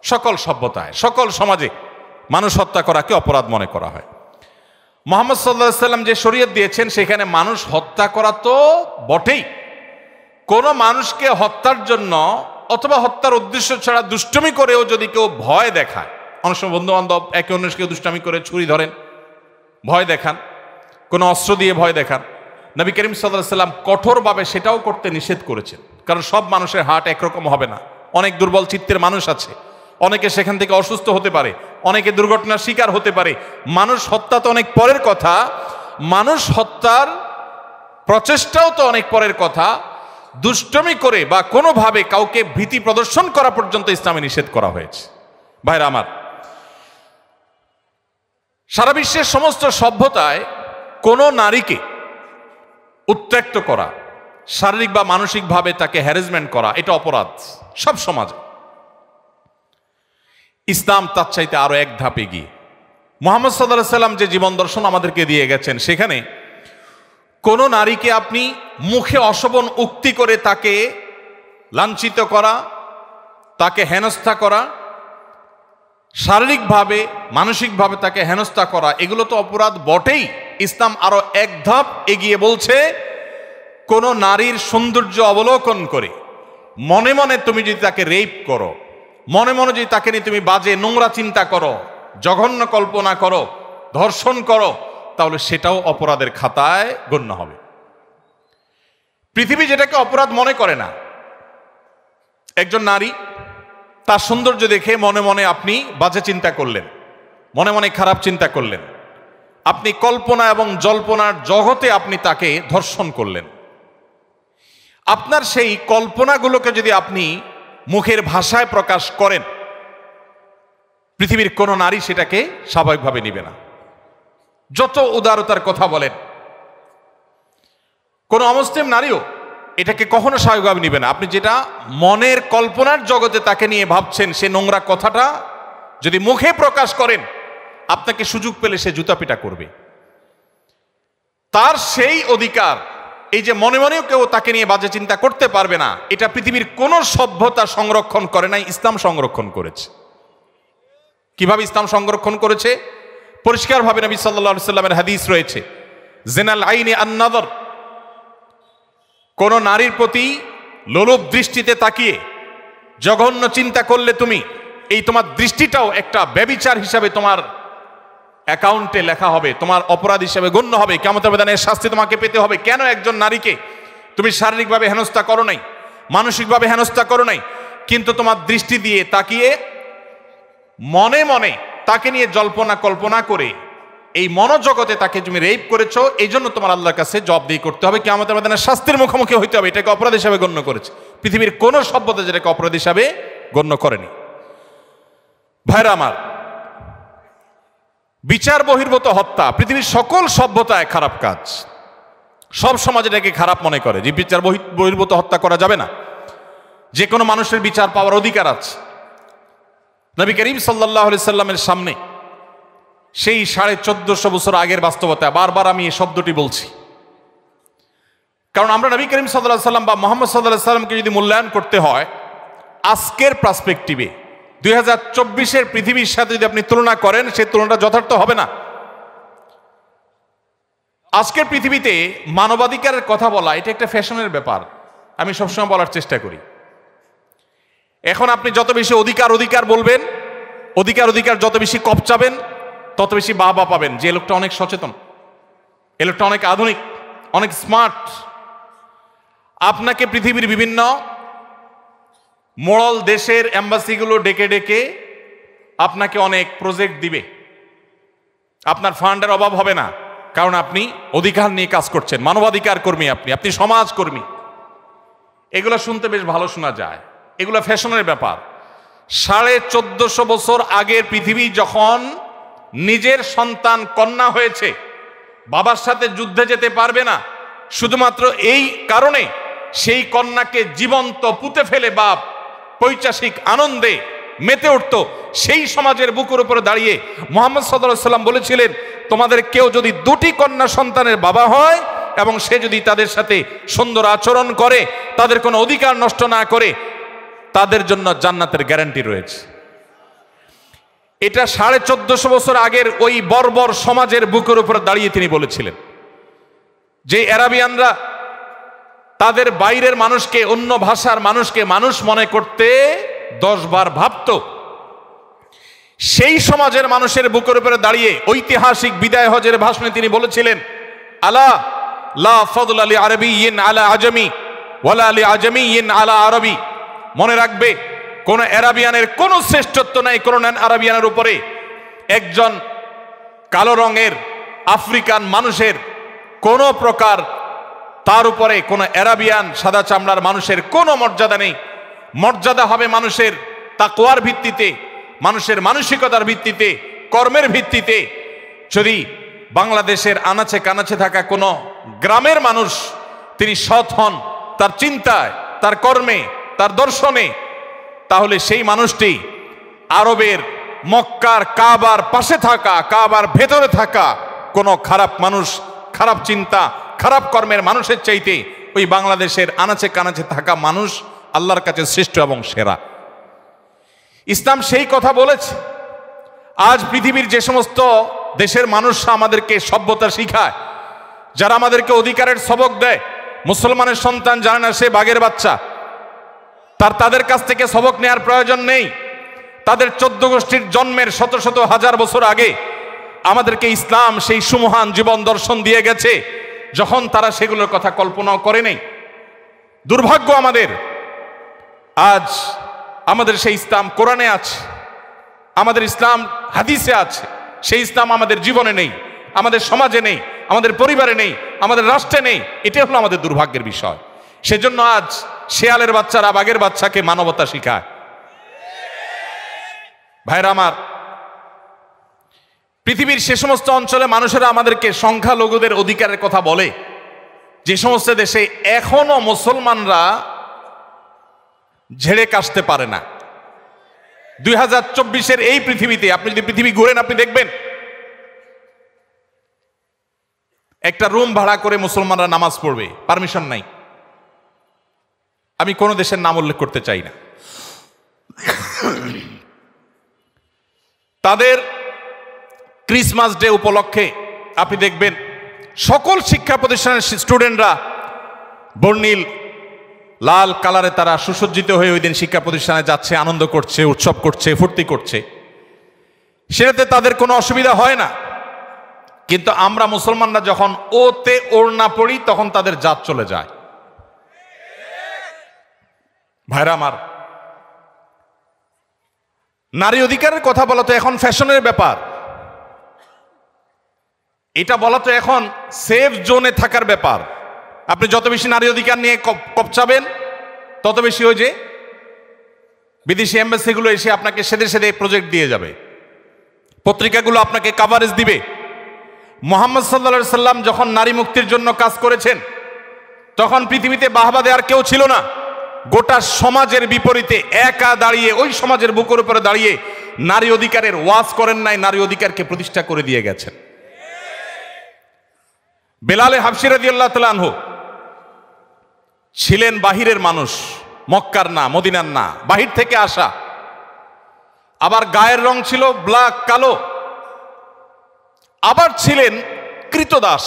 সকল সভ্যতায়, সকল সমাজে মানুষ হত্যা করাকে অপরাধ মনে করা হয়। মুহাম্মদ সাল্লাল্লাহু আলাইহি সাল্লাম যে শরীয়ত দিয়েছেন, সেখানে মানুষ হত্যা করা তো বটেই, কোন মানুষকে হত্যার জন্য অথবা হত্যার উদ্দেশ্য ছাড়া দুষ্টমি করেও যদি কেউ ভয় দেখায়, অনেক সময় বন্ধু বান্ধব একে অন্যকে দুষ্টামি করে ছুরি ধরেন, ভয় দেখান, কোনো অস্ত্র দিয়ে ভয় দেখান, নবী করিম সাল্লাল্লাহু আলাইহি সাল্লাম কঠোরভাবে সেটাও করতে নিষেধ করেছেন। কারণ সব মানুষের হার্ট একরকম হবে না, অনেক দুর্বল চিত্তের মানুষ আছে, অনেকে সেখান থেকে অসুস্থ হতে পারে, অনেকে দুর্ঘটনার শিকার হতে পারে। মানুষ হত্যা তো অনেক পরের কথা, মানুষ হত্যার প্রচেষ্টাও তো অনেক পরের কথা। দুষ্টমি করে বা কোনোভাবে কাউকে ভীতি প্রদর্শন করা পর্যন্ত ইসলামে নিষেধ করা হয়েছে। ভাইরা আমার, সারা বিশ্বের সমস্ত সভ্যতায় কোনো নারীকে উত্ত্যক্ত করা, শারীরিক বা মানসিকভাবে তাকে হ্যারাসমেন্ট করা, এটা অপরাধ সব সমাজে। ইসলাম তার চাইতে আরো এক ধাপ এগিয়ে। মুহাম্মদ সাল্লাল্লাহু আলাইহি সাল্লাম যে জীবন দর্শন আমাদেরকে দিয়ে গেছেন, সেখানে কোন নারীকে আপনি মুখে অশোভন উক্তি করে তাকে লাঞ্ছিত করা, তাকে হেনস্থা করা, শারীরিকভাবে মানসিকভাবে তাকে হেনস্থা করা, এগুলো তো অপরাধ বটেই। ইসলাম আরো এক ধাপ এগিয়ে বলছে, কোন নারীর সৌন্দর্য অবলোকন করে মনে মনে তুমি যদি তাকে রেপ করো, মনে মনে যদি তাকে নিয়ে তুমি বাজে নোংরা চিন্তা করো, জঘন্য কল্পনা করো, ধর্ষণ করো, তাহলে সেটাও অপরাধের খাতায় গণ্য হবে। পৃথিবী যেটাকে অপরাধ মনে করে না, একজন নারী তার সৌন্দর্য দেখে মনে মনে আপনি বাজে চিন্তা করলেন, মনে মনে খারাপ চিন্তা করলেন, আপনি কল্পনা এবং জল্পনার জগতে আপনি তাকে ধর্ষণ করলেন। আপনার সেই কল্পনাগুলোকে যদি আপনি মুখের ভাষায় প্রকাশ করেন, পৃথিবীর কোন নারী সেটাকে স্বাভাবিকভাবে নিবে না। যত উদারতার কথা বলেন, কোন অমুসলিম নারীও এটাকে কখনো স্বাভাবিকভাবে নিবে না। আপনি যেটা মনের কল্পনার জগতে তাকে নিয়ে ভাবছেন, সে নোংরা কথাটা যদি মুখে প্রকাশ করেন, আপনাকে সুযোগ পেলে সে জুতাপিটা করবে। তার সেই অধিকার, এই যে মনে মনেও কেউ তাকে নিয়ে বাজে চিন্তা করতে পারবে না, এটা পৃথিবীর কোন সভ্যতা সংরক্ষণ করে নাই, ইসলাম সংরক্ষণ করেছে। কিভাবে ইসলাম সংরক্ষণ করেছে? পরিষ্কারভাবে নবী সাল্লাল্লাহু আলাইহি সাল্লামের হাদিস রয়েছে, জিনাল আইনি আন-নাযর, কোন নারীর প্রতি লোলুপ দৃষ্টিতে তাকিয়ে জঘন্য চিন্তা করলে তুমি, এই তোমার দৃষ্টিটাও একটা ব্যভিচার হিসাবে তোমার অ্যাকাউন্টে লেখা হবে, তোমার অপরাধ হিসাবে গণ্য হবে, কিয়ামতের ময়দানে শাস্তি তোমাকে পেতে হবে। কেন? একজন নারীকে তুমি শারীরিকভাবে হেনস্থা করো নাই, মানসিকভাবে হেনস্থা করো নাই, কিন্তু তোমার দৃষ্টি দিয়ে তাকিয়ে মনে মনে তাকে নিয়ে জল্পনা কল্পনা করে এই মনোজগতে তাকে তুমি রেপ করেছো, এই জন্য তোমার আল্লাহর কাছে জবাবদিহি করতে হবে, কিয়ামতের ময়দানে শাস্তির মুখোমুখি হইতে হবে। এটাকে অপরাধ হিসাবে গণ্য করেছে। পৃথিবীর কোন সভ্যতা যেটাকে অপরাধ হিসাবে গণ্য করেনি। ভাইরা আমার, বিচার বহির্ভূত হত্যা পৃথিবীর সকল সভ্যতায় খারাপ কাজ। সব সমাজ এটাকে খারাপ মনে করে যে বিচার বহির্ভূত হত্যা করা যাবে না, যে কোনো মানুষের বিচার পাওয়ার অধিকার আছে। নবী করিম সাল্লাল্লাহু আলাইহি সাল্লামের সামনে সেই 1450 বছর আগের বাস্তবতা, বারবার আমি এই শব্দটি বলছি, কারণ আমরা নবী করিম সাল্লাল্লাহু আলাইহি সাল্লাম বা মুহাম্মদ সাল্লাল্লাহু আলাইহি সাল্লামকে যদি মূল্যায়ন করতে হয় আজকের পার্সপেক্টিভে, 2024-এর পৃথিবীর সাথে যদি আপনি তুলনা করেন, সেই তুলনাটা যথার্থ হবে না। আজকের পৃথিবীতে মানবাধিকারের কথা বলা এটা একটা ফ্যাশনের ব্যাপার, আমি সবসময় বলার চেষ্টা করি। এখন আপনি যত বেশি অধিকার অধিকার বলবেন, অধিকার অধিকার যত বেশি কপচাবেন, তত বেশি বাহবা পাবেন যে লোকটা অনেক সচেতন, এ লোকটা অনেক আধুনিক, অনেক স্মার্ট। আপনাকে পৃথিবীর বিভিন্ন মোড়ল দেশের এম্বাসিগুলো ডেকে ডেকে আপনাকে অনেক প্রজেক্ট দিবে, আপনার ফান্ডের অভাব হবে না, কারণ আপনি অধিকার নিয়ে কাজ করছেন, মানবাধিকার কর্মী, আপনি সমাজ কর্মী। এগুলো শুনতে বেশ ভালো শোনা যায়, এগুলো ফ্যাশনের ব্যাপার। 1450 বছর আগের পৃথিবী যখন নিজের সন্তান কন্যা হয়েছে, বাবার সাথে যুদ্ধে যেতে পারবে না, শুধুমাত্র এই কারণে সেই কন্যাকে জীবন্ত পুঁতে ফেলে বাপ পৈশাসিক আনন্দে মেতে উঠত, সেই সমাজের বুকের উপরে দাঁড়িয়ে মুহাম্মদ সাল্লাল্লাহু আলাইহি সাল্লাম বলেছিলেন, তোমাদের কেউ যদি 2টি কন্যা সন্তানের বাবা হয় এবং সে যদি তাদের সাথে সুন্দর আচরণ করে, তাদের কোনো অধিকার নষ্ট না করে, তাদের জন্য জান্নাতের গ্যারান্টি রয়েছে। এটা 1450 বছর আগের ওই বর্বর সমাজের বুকের উপরে দাঁড়িয়ে তিনি বলেছিলেন। যে আরাবিয়ানরা তাদের বাইরের মানুষকে, অন্য ভাষার মানুষকে মানুষ মনে করতে 10 বার ভাবত। সেই সমাজের মানুষের বুকের উপরে দাঁড়িয়ে ঐতিহাসিক বিদায় হজের ভাষণে তিনি বলেছিলেন, আলা লা ফাদলা লি আরবিয়্যিন আলা আজমি ওয়ালা লি আজমিয়্যিন আলা আরবি। মনে রাখবে, কোন আরাবিয়ানের কোন শ্রেষ্ঠত্ব নাই কোন আরাবিয়ানের উপরে। একজন কালো রঙের আফ্রিকান মানুষের কোন প্রকার তার উপরে কোন আরাবিয়ান সাদা চামড়ার মানুষের কোনো মর্যাদা নেই। মর্যাদা হবে মানুষের তাকওয়ার ভিত্তিতে, মানুষের মানসিকতার ভিত্তিতে, কর্মের ভিত্তিতে। যদি বাংলাদেশের আনাচে কানাচে থাকা কোনো গ্রামের মানুষ তিনি সৎ হন তার চিন্তায়, তার কর্মে, তার দর্শনে, তাহলে সেই মানুষটি আরবের মক্কার কাবার পাশে থাকা, কাবার ভেতরে থাকা কোনো খারাপ মানুষ, খারাপ চিন্তা, খারাপ কর্মের মানুষের চাইতে ওই বাংলাদেশের আনাচে কানাচে থাকা মানুষ আল্লাহর কাছে শ্রেষ্ঠ এবং সেরা। ইসলাম সেই কথা বলেছে। আজ পৃথিবীর যে সমস্ত দেশের মানুষরা আমাদেরকে সভ্যতা শিখায়, যারা আমাদেরকে অধিকারের সবক দেয়, মুসলমানের সন্তান জানে না সে বাঘের বাচ্চা, তাদের কাছ থেকে সবক নেওয়ার প্রয়োজন নেই। তাদের 14 গোষ্ঠীর জন্মের শত শত হাজার বছর আগে আমাদেরকে ইসলাম সেই সুমহান জীবন দর্শন দিয়ে গেছে, যখন তারা সেগুলোর কথা কল্পনাও করে নেই। দুর্ভাগ্য আমাদের, আজ আমাদের সেই ইসলাম কোরআনে আছে, আমাদের ইসলাম হাদিসে আছে, সেই ইসলাম আমাদের জীবনে নেই, আমাদের সমাজে নেই, আমাদের পরিবারে নেই, আমাদের রাষ্ট্রে নেই। এটা হলো আমাদের দুর্ভাগ্যের বিষয়। সেজন্য আজ শেয়ালের বাচ্চারা বাঘের বাচ্চাকে মানবতা শিখায়। ভাইরা আমার, পৃথিবীর সে সমস্ত অঞ্চলে মানুষেরা আমাদেরকে সংখ্যালঘুদের অধিকারের কথা বলে, যে সমস্ত দেশে এখনো মুসলমানরা ঝেড়ে কাশতে পারে না। 2024-এর এই পৃথিবীতে আপনি যদি পৃথিবী ঘুরেন, আপনি দেখবেন একটা রুম ভাড়া করে মুসলমানরা নামাজ পড়বে, পারমিশন নাই। আমি কোন দেশের নাম উল্লেখ করতে চাই না। তাদের ক্রিসমাস ডে উপলক্ষে আপনি দেখবেন সকল শিক্ষা প্রতিষ্ঠানের স্টুডেন্টরা বর্ণিল লাল কালারে তারা সুসজ্জিত হয়ে ওই দিন শিক্ষা প্রতিষ্ঠানে যাচ্ছে, আনন্দ করছে, উৎসব করছে, ফুর্তি করছে। সেটাতে তাদের কোনো অসুবিধা হয় না। কিন্তু আমরা মুসলমানরা যখন ওতে ওড়না পড়ি, তখন তাদের জাত চলে যায়। ভাইরা আমার, নারী অধিকারের কথা বলা তো এখন ফ্যাশনের ব্যাপার। এটা বলা তো এখন সেফ জোনে থাকার ব্যাপার। আপনি যত বেশি নারী অধিকার নিয়ে কপচাবেন, তত বেশি ওই যে বিদেশি এম্বাসিগুলো এসে আপনাকে সেদে সেদে প্রজেক্ট দিয়ে যাবে, পত্রিকাগুলো আপনাকে কাভারেজ দিবে। মুহাম্মদ সাল্লাল্লাহু আলাইহি সাল্লাম যখন নারী মুক্তির জন্য কাজ করেছেন, তখন পৃথিবীতে বাহবা দেওয়ার কেউ ছিল না। গোটা সমাজের বিপরীতে একা দাঁড়িয়ে, ওই সমাজের বুকের উপরে দাঁড়িয়ে নারী অধিকারের ওয়াজ করেন নাই, নারী অধিকারকে প্রতিষ্ঠা করে দিয়ে গেছেন। বেলালে হাবশী রাদিয়াল্লাহু তাআলা আনহু ছিলেন বাহিরের মানুষ, মক্কার না, মদিনার না, বাহির থেকে আসা। আবার গায়ের রং ছিল ব্ল্যাক, কালো। আবার ছিলেন কৃতদাস।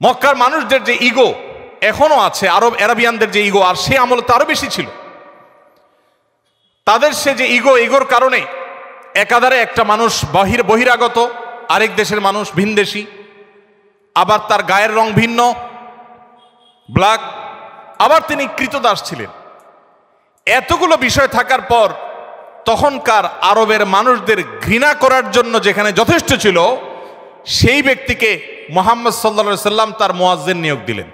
মক্কার মানুষদের যে ইগো এখনো আছে, আরবিয়ানদের যে ইগো, আর সে আমলে তো আরো বেশি ছিল। তাদের সে যে ইগোর কারণে একাধারে একটা মানুষ বহিরাগত, আরেক দেশের মানুষ ভিনদেশী, আবার তার গায়ের রং ভিন্ন, ব্ল্যাক, আবার তিনি কৃতদাস ছিলেন। এতগুলো বিষয় থাকার পর তখনকার আরবের মানুষদের ঘৃণা করার জন্য যেখানে যথেষ্ট ছিল, সেই ব্যক্তিকে মুহাম্মদ সাল্লাল্লাহু আলাইহি সাল্লাম তার মুয়াজ্জিন নিয়োগ দিলেন।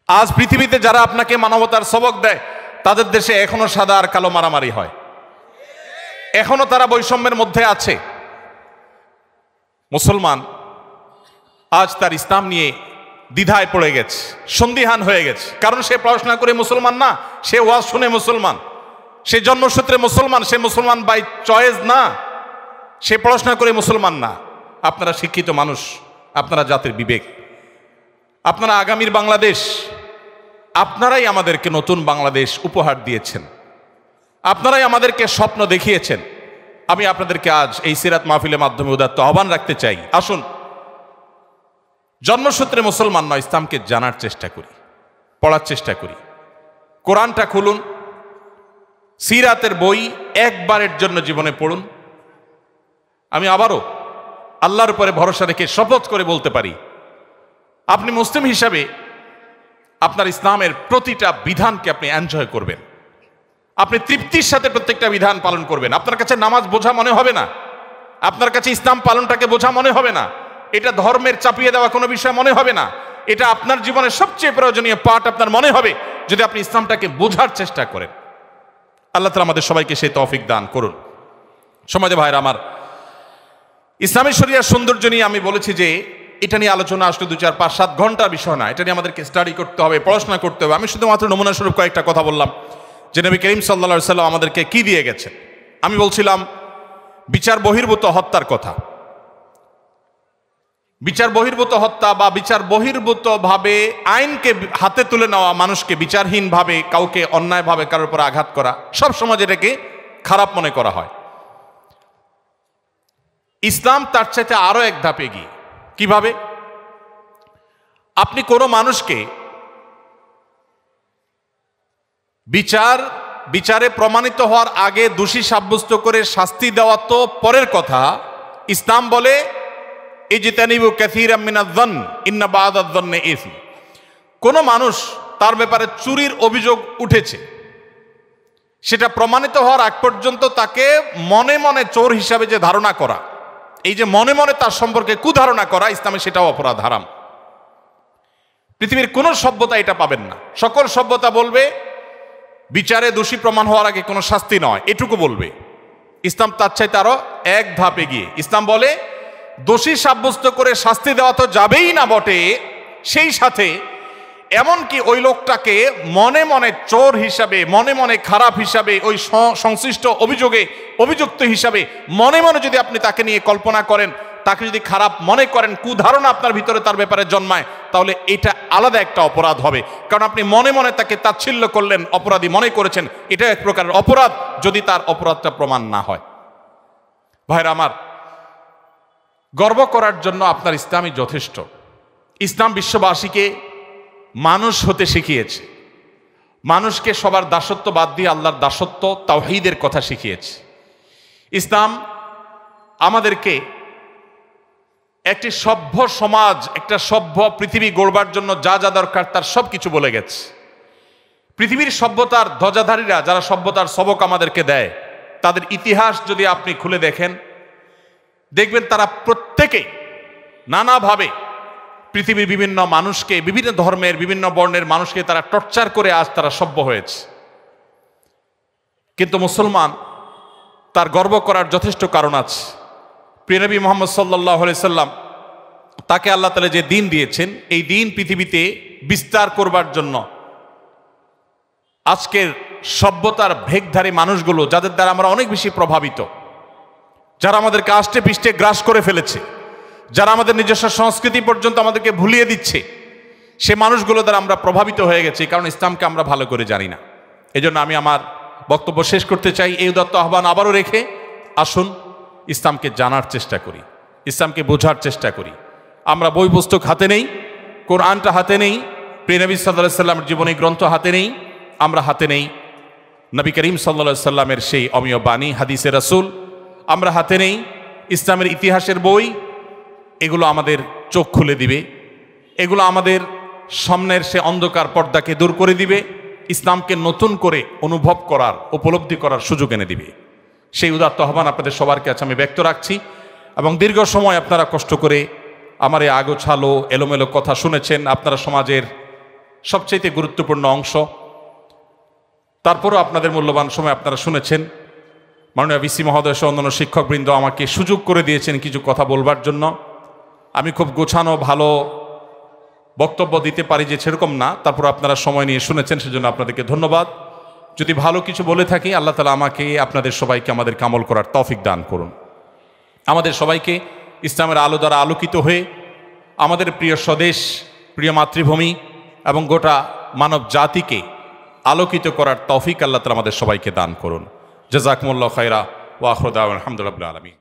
আজ পৃথিবীতে যারা আপনাকে মানবতার সবক দেয়, তাদের দেশে এখনো সাদা আর কালো মারামারি হয়, এখনো তারা বৈষম্যের মধ্যে আছে। মুসলমান আজ তার ইসলাম নিয়ে দ্বিধায় পড়ে গেছে, সন্দিহান হয়ে গেছে। কারণ সে পড়াশোনা করে মুসলমান না, সে ওয়াজ শুনে মুসলমান, সে জন্মসূত্রে মুসলমান, সে মুসলমান বাই চয়েস না, সে পড়াশোনা করে মুসলমান না। আপনারা শিক্ষিত মানুষ, আপনারা জাতির বিবেক, আপনারা আগামীর বাংলাদেশ, আপনারাই আমাদেরকে নতুন বাংলাদেশ উপহার দিয়েছেন, আপনারাই আমাদেরকে স্বপ্ন দেখিয়েছেন। আমি আপনাদেরকে আজ এই সিরাত মাহফিলের মাধ্যমে উদাত্ত আহ্বান রাখতে চাই, আসুন জন্মসূত্রে মুসলমান নয়, ইসলামকে জানার চেষ্টা করি, পড়ার চেষ্টা করি। কোরআনটা খুলুন, সিরাতের বই একবারের জন্য জীবনে পড়ুন। আমি আবারও আল্লাহর উপরে ভরসা রেখে শপথ করে বলতে পারি, আপনি মুসলিম হিসাবে আপনার ইসলামের প্রতিটা বিধানকে আপনি এনজয় করবেন, আপনি তৃপ্তির সাথে প্রত্যেকটা বিধান পালন করবেন। আপনার কাছে নামাজ বোঝা মনে হবে না, আপনার কাছে ইসলাম পালনটাকে বোঝা মনে হবে না, এটা ধর্মের চাপিয়ে দেওয়া কোনো বিষয় মনে হবে না। এটা আপনার জীবনের সবচেয়ে প্রয়োজনীয় পার্ট আপনার মনে হবে যদি আপনি ইসলামটাকে বোঝার চেষ্টা করেন। আল্লাহ তাআলা আমাদের সবাইকে সেই তৌফিক দান করুন। সমাজে ভাইরা আমার, ইসলামী শরিয়ার সৌন্দর্য নিয়ে আমি বলেছি যে এটা নিয়ে আলোচনা আসলে 2, 4, 5, 7 ঘন্টার বিষয় না, এটা নিয়ে আমাদেরকে স্টাডি করতে হবে, পড়াশোনা করতে হবে। আমি শুধুমাত্র নমুনা স্বরূপ কয়েকটা কথা বললাম যে নবী করিম সাল্লাল্লাহু আলাইহি ওয়াসাল্লাম আমাদেরকে কি দিয়ে গেছেন। আমি বলছিলাম বিচার বহির্ভূত হত্যার কথা। বিচার বহির্ভূত হত্যা বা বিচার বহির্ভূত ভাবে আইনকে হাতে তুলে নেওয়া, মানুষকে বিচারহীনভাবে কাউকে অন্যায়ভাবে কারোর উপর আঘাত করা, সব সময় এটাকে খারাপ মনে করা হয়। ইসলাম তার চাইতে আরো এক ধাপ এগিয়ে। কিভাবে? আপনি কোনো মানুষকে বিচারে প্রমাণিত হওয়ার আগে দোষী সাব্যস্ত করে শাস্তি দেওয়া তো পরের কথা। ইসলাম বলে ইজতানিবু কাসীরাম মিনাজ-যন্ন ইন্না বা'দাজ-যন্নি ইসম। কোনো মানুষ তার ব্যাপারে চুরির অভিযোগ উঠেছে, সেটা প্রমাণিত হওয়ার আগ পর্যন্ত তাকে মনে মনে চোর হিসাবে যে ধারণা করা, এই যে মনে মনে তার সম্পর্কে কুধারণা করা, ইসলামে সেটাও অপরাধ, হারাম। পৃথিবীর কোনো সভ্যতা এটা পাবেন না। সকল সভ্যতা বলবে বিচারে দোষী প্রমাণ হওয়ার আগে কোনো শাস্তি নয়, এটুকু বলবে। ইসলাম তার চাইতে আরো এক ধাপ এগিয়ে। ইসলাম বলে দোষী সাব্যস্ত করে শাস্তি দেওয়া তো যাবেই না বটে, সেই সাথে এমনকি ওই লোকটাকে মনে মনে চোর হিসাবে, মনে মনে খারাপ হিসাবে, ওই সংশ্লিষ্ট অভিযোগে অভিযুক্ত হিসাবে মনে মনে যদি আপনি তাকে নিয়ে কল্পনা করেন, তাকে যদি খারাপ মনে করেন, কুধারণা আপনার ভিতরে তার ব্যাপারে জন্মায়, তাহলে এটা আলাদা একটা অপরাধ হবে। কারণ আপনি মনে মনে তাকে তাচ্ছিল্য করলেন, অপরাধী মনে করেছেন, এটা এক প্রকারের অপরাধ যদি তার অপরাধটা প্রমাণ না হয়। ভাইরা আমার, গর্ব করার জন্য আপনার ইসলামই যথেষ্ট। ইসলাম বিশ্ববাসীকে মানুষ হতে শিখিয়েছে, মানুষকে সবার দাসত্ব বাদ দিয়ে আল্লাহর দাসত্ব, তাওহীদের কথা শিখিয়েছে। ইসলাম আমাদেরকে একটি সভ্য সমাজ, একটা সভ্য পৃথিবী গড়বার জন্য যা যা দরকার তার সব কিছু বলে গেছে। পৃথিবীর সভ্যতার ধ্বজাধারীরা যারা সভ্যতার সবক আমাদেরকে দেয়, তাদের ইতিহাস যদি আপনি খুলে দেখেন, দেখবেন তারা প্রত্যেকে নানাভাবে পৃথিবীর বিভিন্ন মানুষকে, বিভিন্ন ধর্মের, বিভিন্ন বর্ণের মানুষকে তারা টর্চার করে আজ তারা সভ্য হয়েছে। কিন্তু মুসলমান, তার গর্ব করার যথেষ্ট কারণ আছে। প্রিয় নবী মুহাম্মদ সাল্লাল্লাহু আলাইহি সাল্লাম, তাকে আল্লাহ তাআলা যে দিন দিয়েছেন, এই দিন পৃথিবীতে বিস্তার করবার জন্য আজকের সভ্যতার ভেগধারী মানুষগুলো, যাদের দ্বারা আমরা অনেক বেশি প্রভাবিত, যারা আমাদেরকে আষ্টে পৃষ্ঠে গ্রাস করে ফেলেছে, যারা আমাদের নিজস্ব সংস্কৃতি পর্যন্ত আমাদেরকে ভুলিয়ে দিচ্ছে, সে মানুষগুলো দ্বারা আমরা প্রভাবিত হয়ে গেছি, কারণ ইসলামকে আমরা ভালো করে জানি না। এজন্য আমি আমার বক্তব্য শেষ করতে চাই এই উদাত্ত আহ্বান আবারও রেখে, আসুন ইসলামকে জানার চেষ্টা করি, ইসলামকে বোঝার চেষ্টা করি। আমরা বই পুস্তক হাতে নেই, কোরআনটা হাতে নেই, প্রিয় নবী সাল্লাল্লাহু আলাইহি সাল্লামের জীবনী গ্রন্থ হাতে নেই, আমরা হাতে নেই নবী করিম সাল্লাল্লাহু আলাইহি সাল্লামের সেই অমীয় বাণী, হাদিসে রাসূল, আমরা হাতে নেই ইসলামের ইতিহাসের বই। এগুলো আমাদের চোখ খুলে দিবে, এগুলো আমাদের সামনের সে অন্ধকার পর্দাকে দূর করে দিবে, ইসলামকে নতুন করে অনুভব করার, উপলব্ধি করার সুযোগ এনে দিবে। সেই উদাত্ত আহ্বান আপনাদের সবার কাছে আমি ব্যক্ত রাখছি। এবং দীর্ঘ সময় আপনারা কষ্ট করে আমার এই আগোছালো এলোমেলো কথা শুনেছেন, আপনারা সমাজের সবচেয়ে গুরুত্বপূর্ণ অংশ, তারপরও আপনাদের মূল্যবান সময় আপনারা শুনেছেন। মাননীয় ভিসি মহোদয় সহ অন্যান্য শিক্ষকবৃন্দ আমাকে সুযোগ করে দিয়েছেন কিছু কথা বলবার জন্য। আমি খুব গোছানো ভালো বক্তব্য দিতে পারি যে সেরকম না, তারপর আপনারা সময় নিয়ে শুনেছেন, সেজন্য আপনাদেরকে ধন্যবাদ। যদি ভালো কিছু বলে থাকি, আল্লাহ তাআলা আমাকে, আপনাদের সবাইকে আমাদেরকে আমল করার তৌফিক দান করুন। আমাদের সবাইকে ইসলামের আলো দ্বারা আলোকিত হয়ে আমাদের প্রিয় স্বদেশ, প্রিয় মাতৃভূমি এবং গোটা মানব জাতিকে আলোকিত করার তৌফিক আল্লাহ তাআলা আমাদের সবাইকে দান করুন। জাযাকুমুল্লাহু খায়রা ওয়া আখিরু দাওয়ানা আলহামদুলিল্লাহি রাব্বিল আলামিন।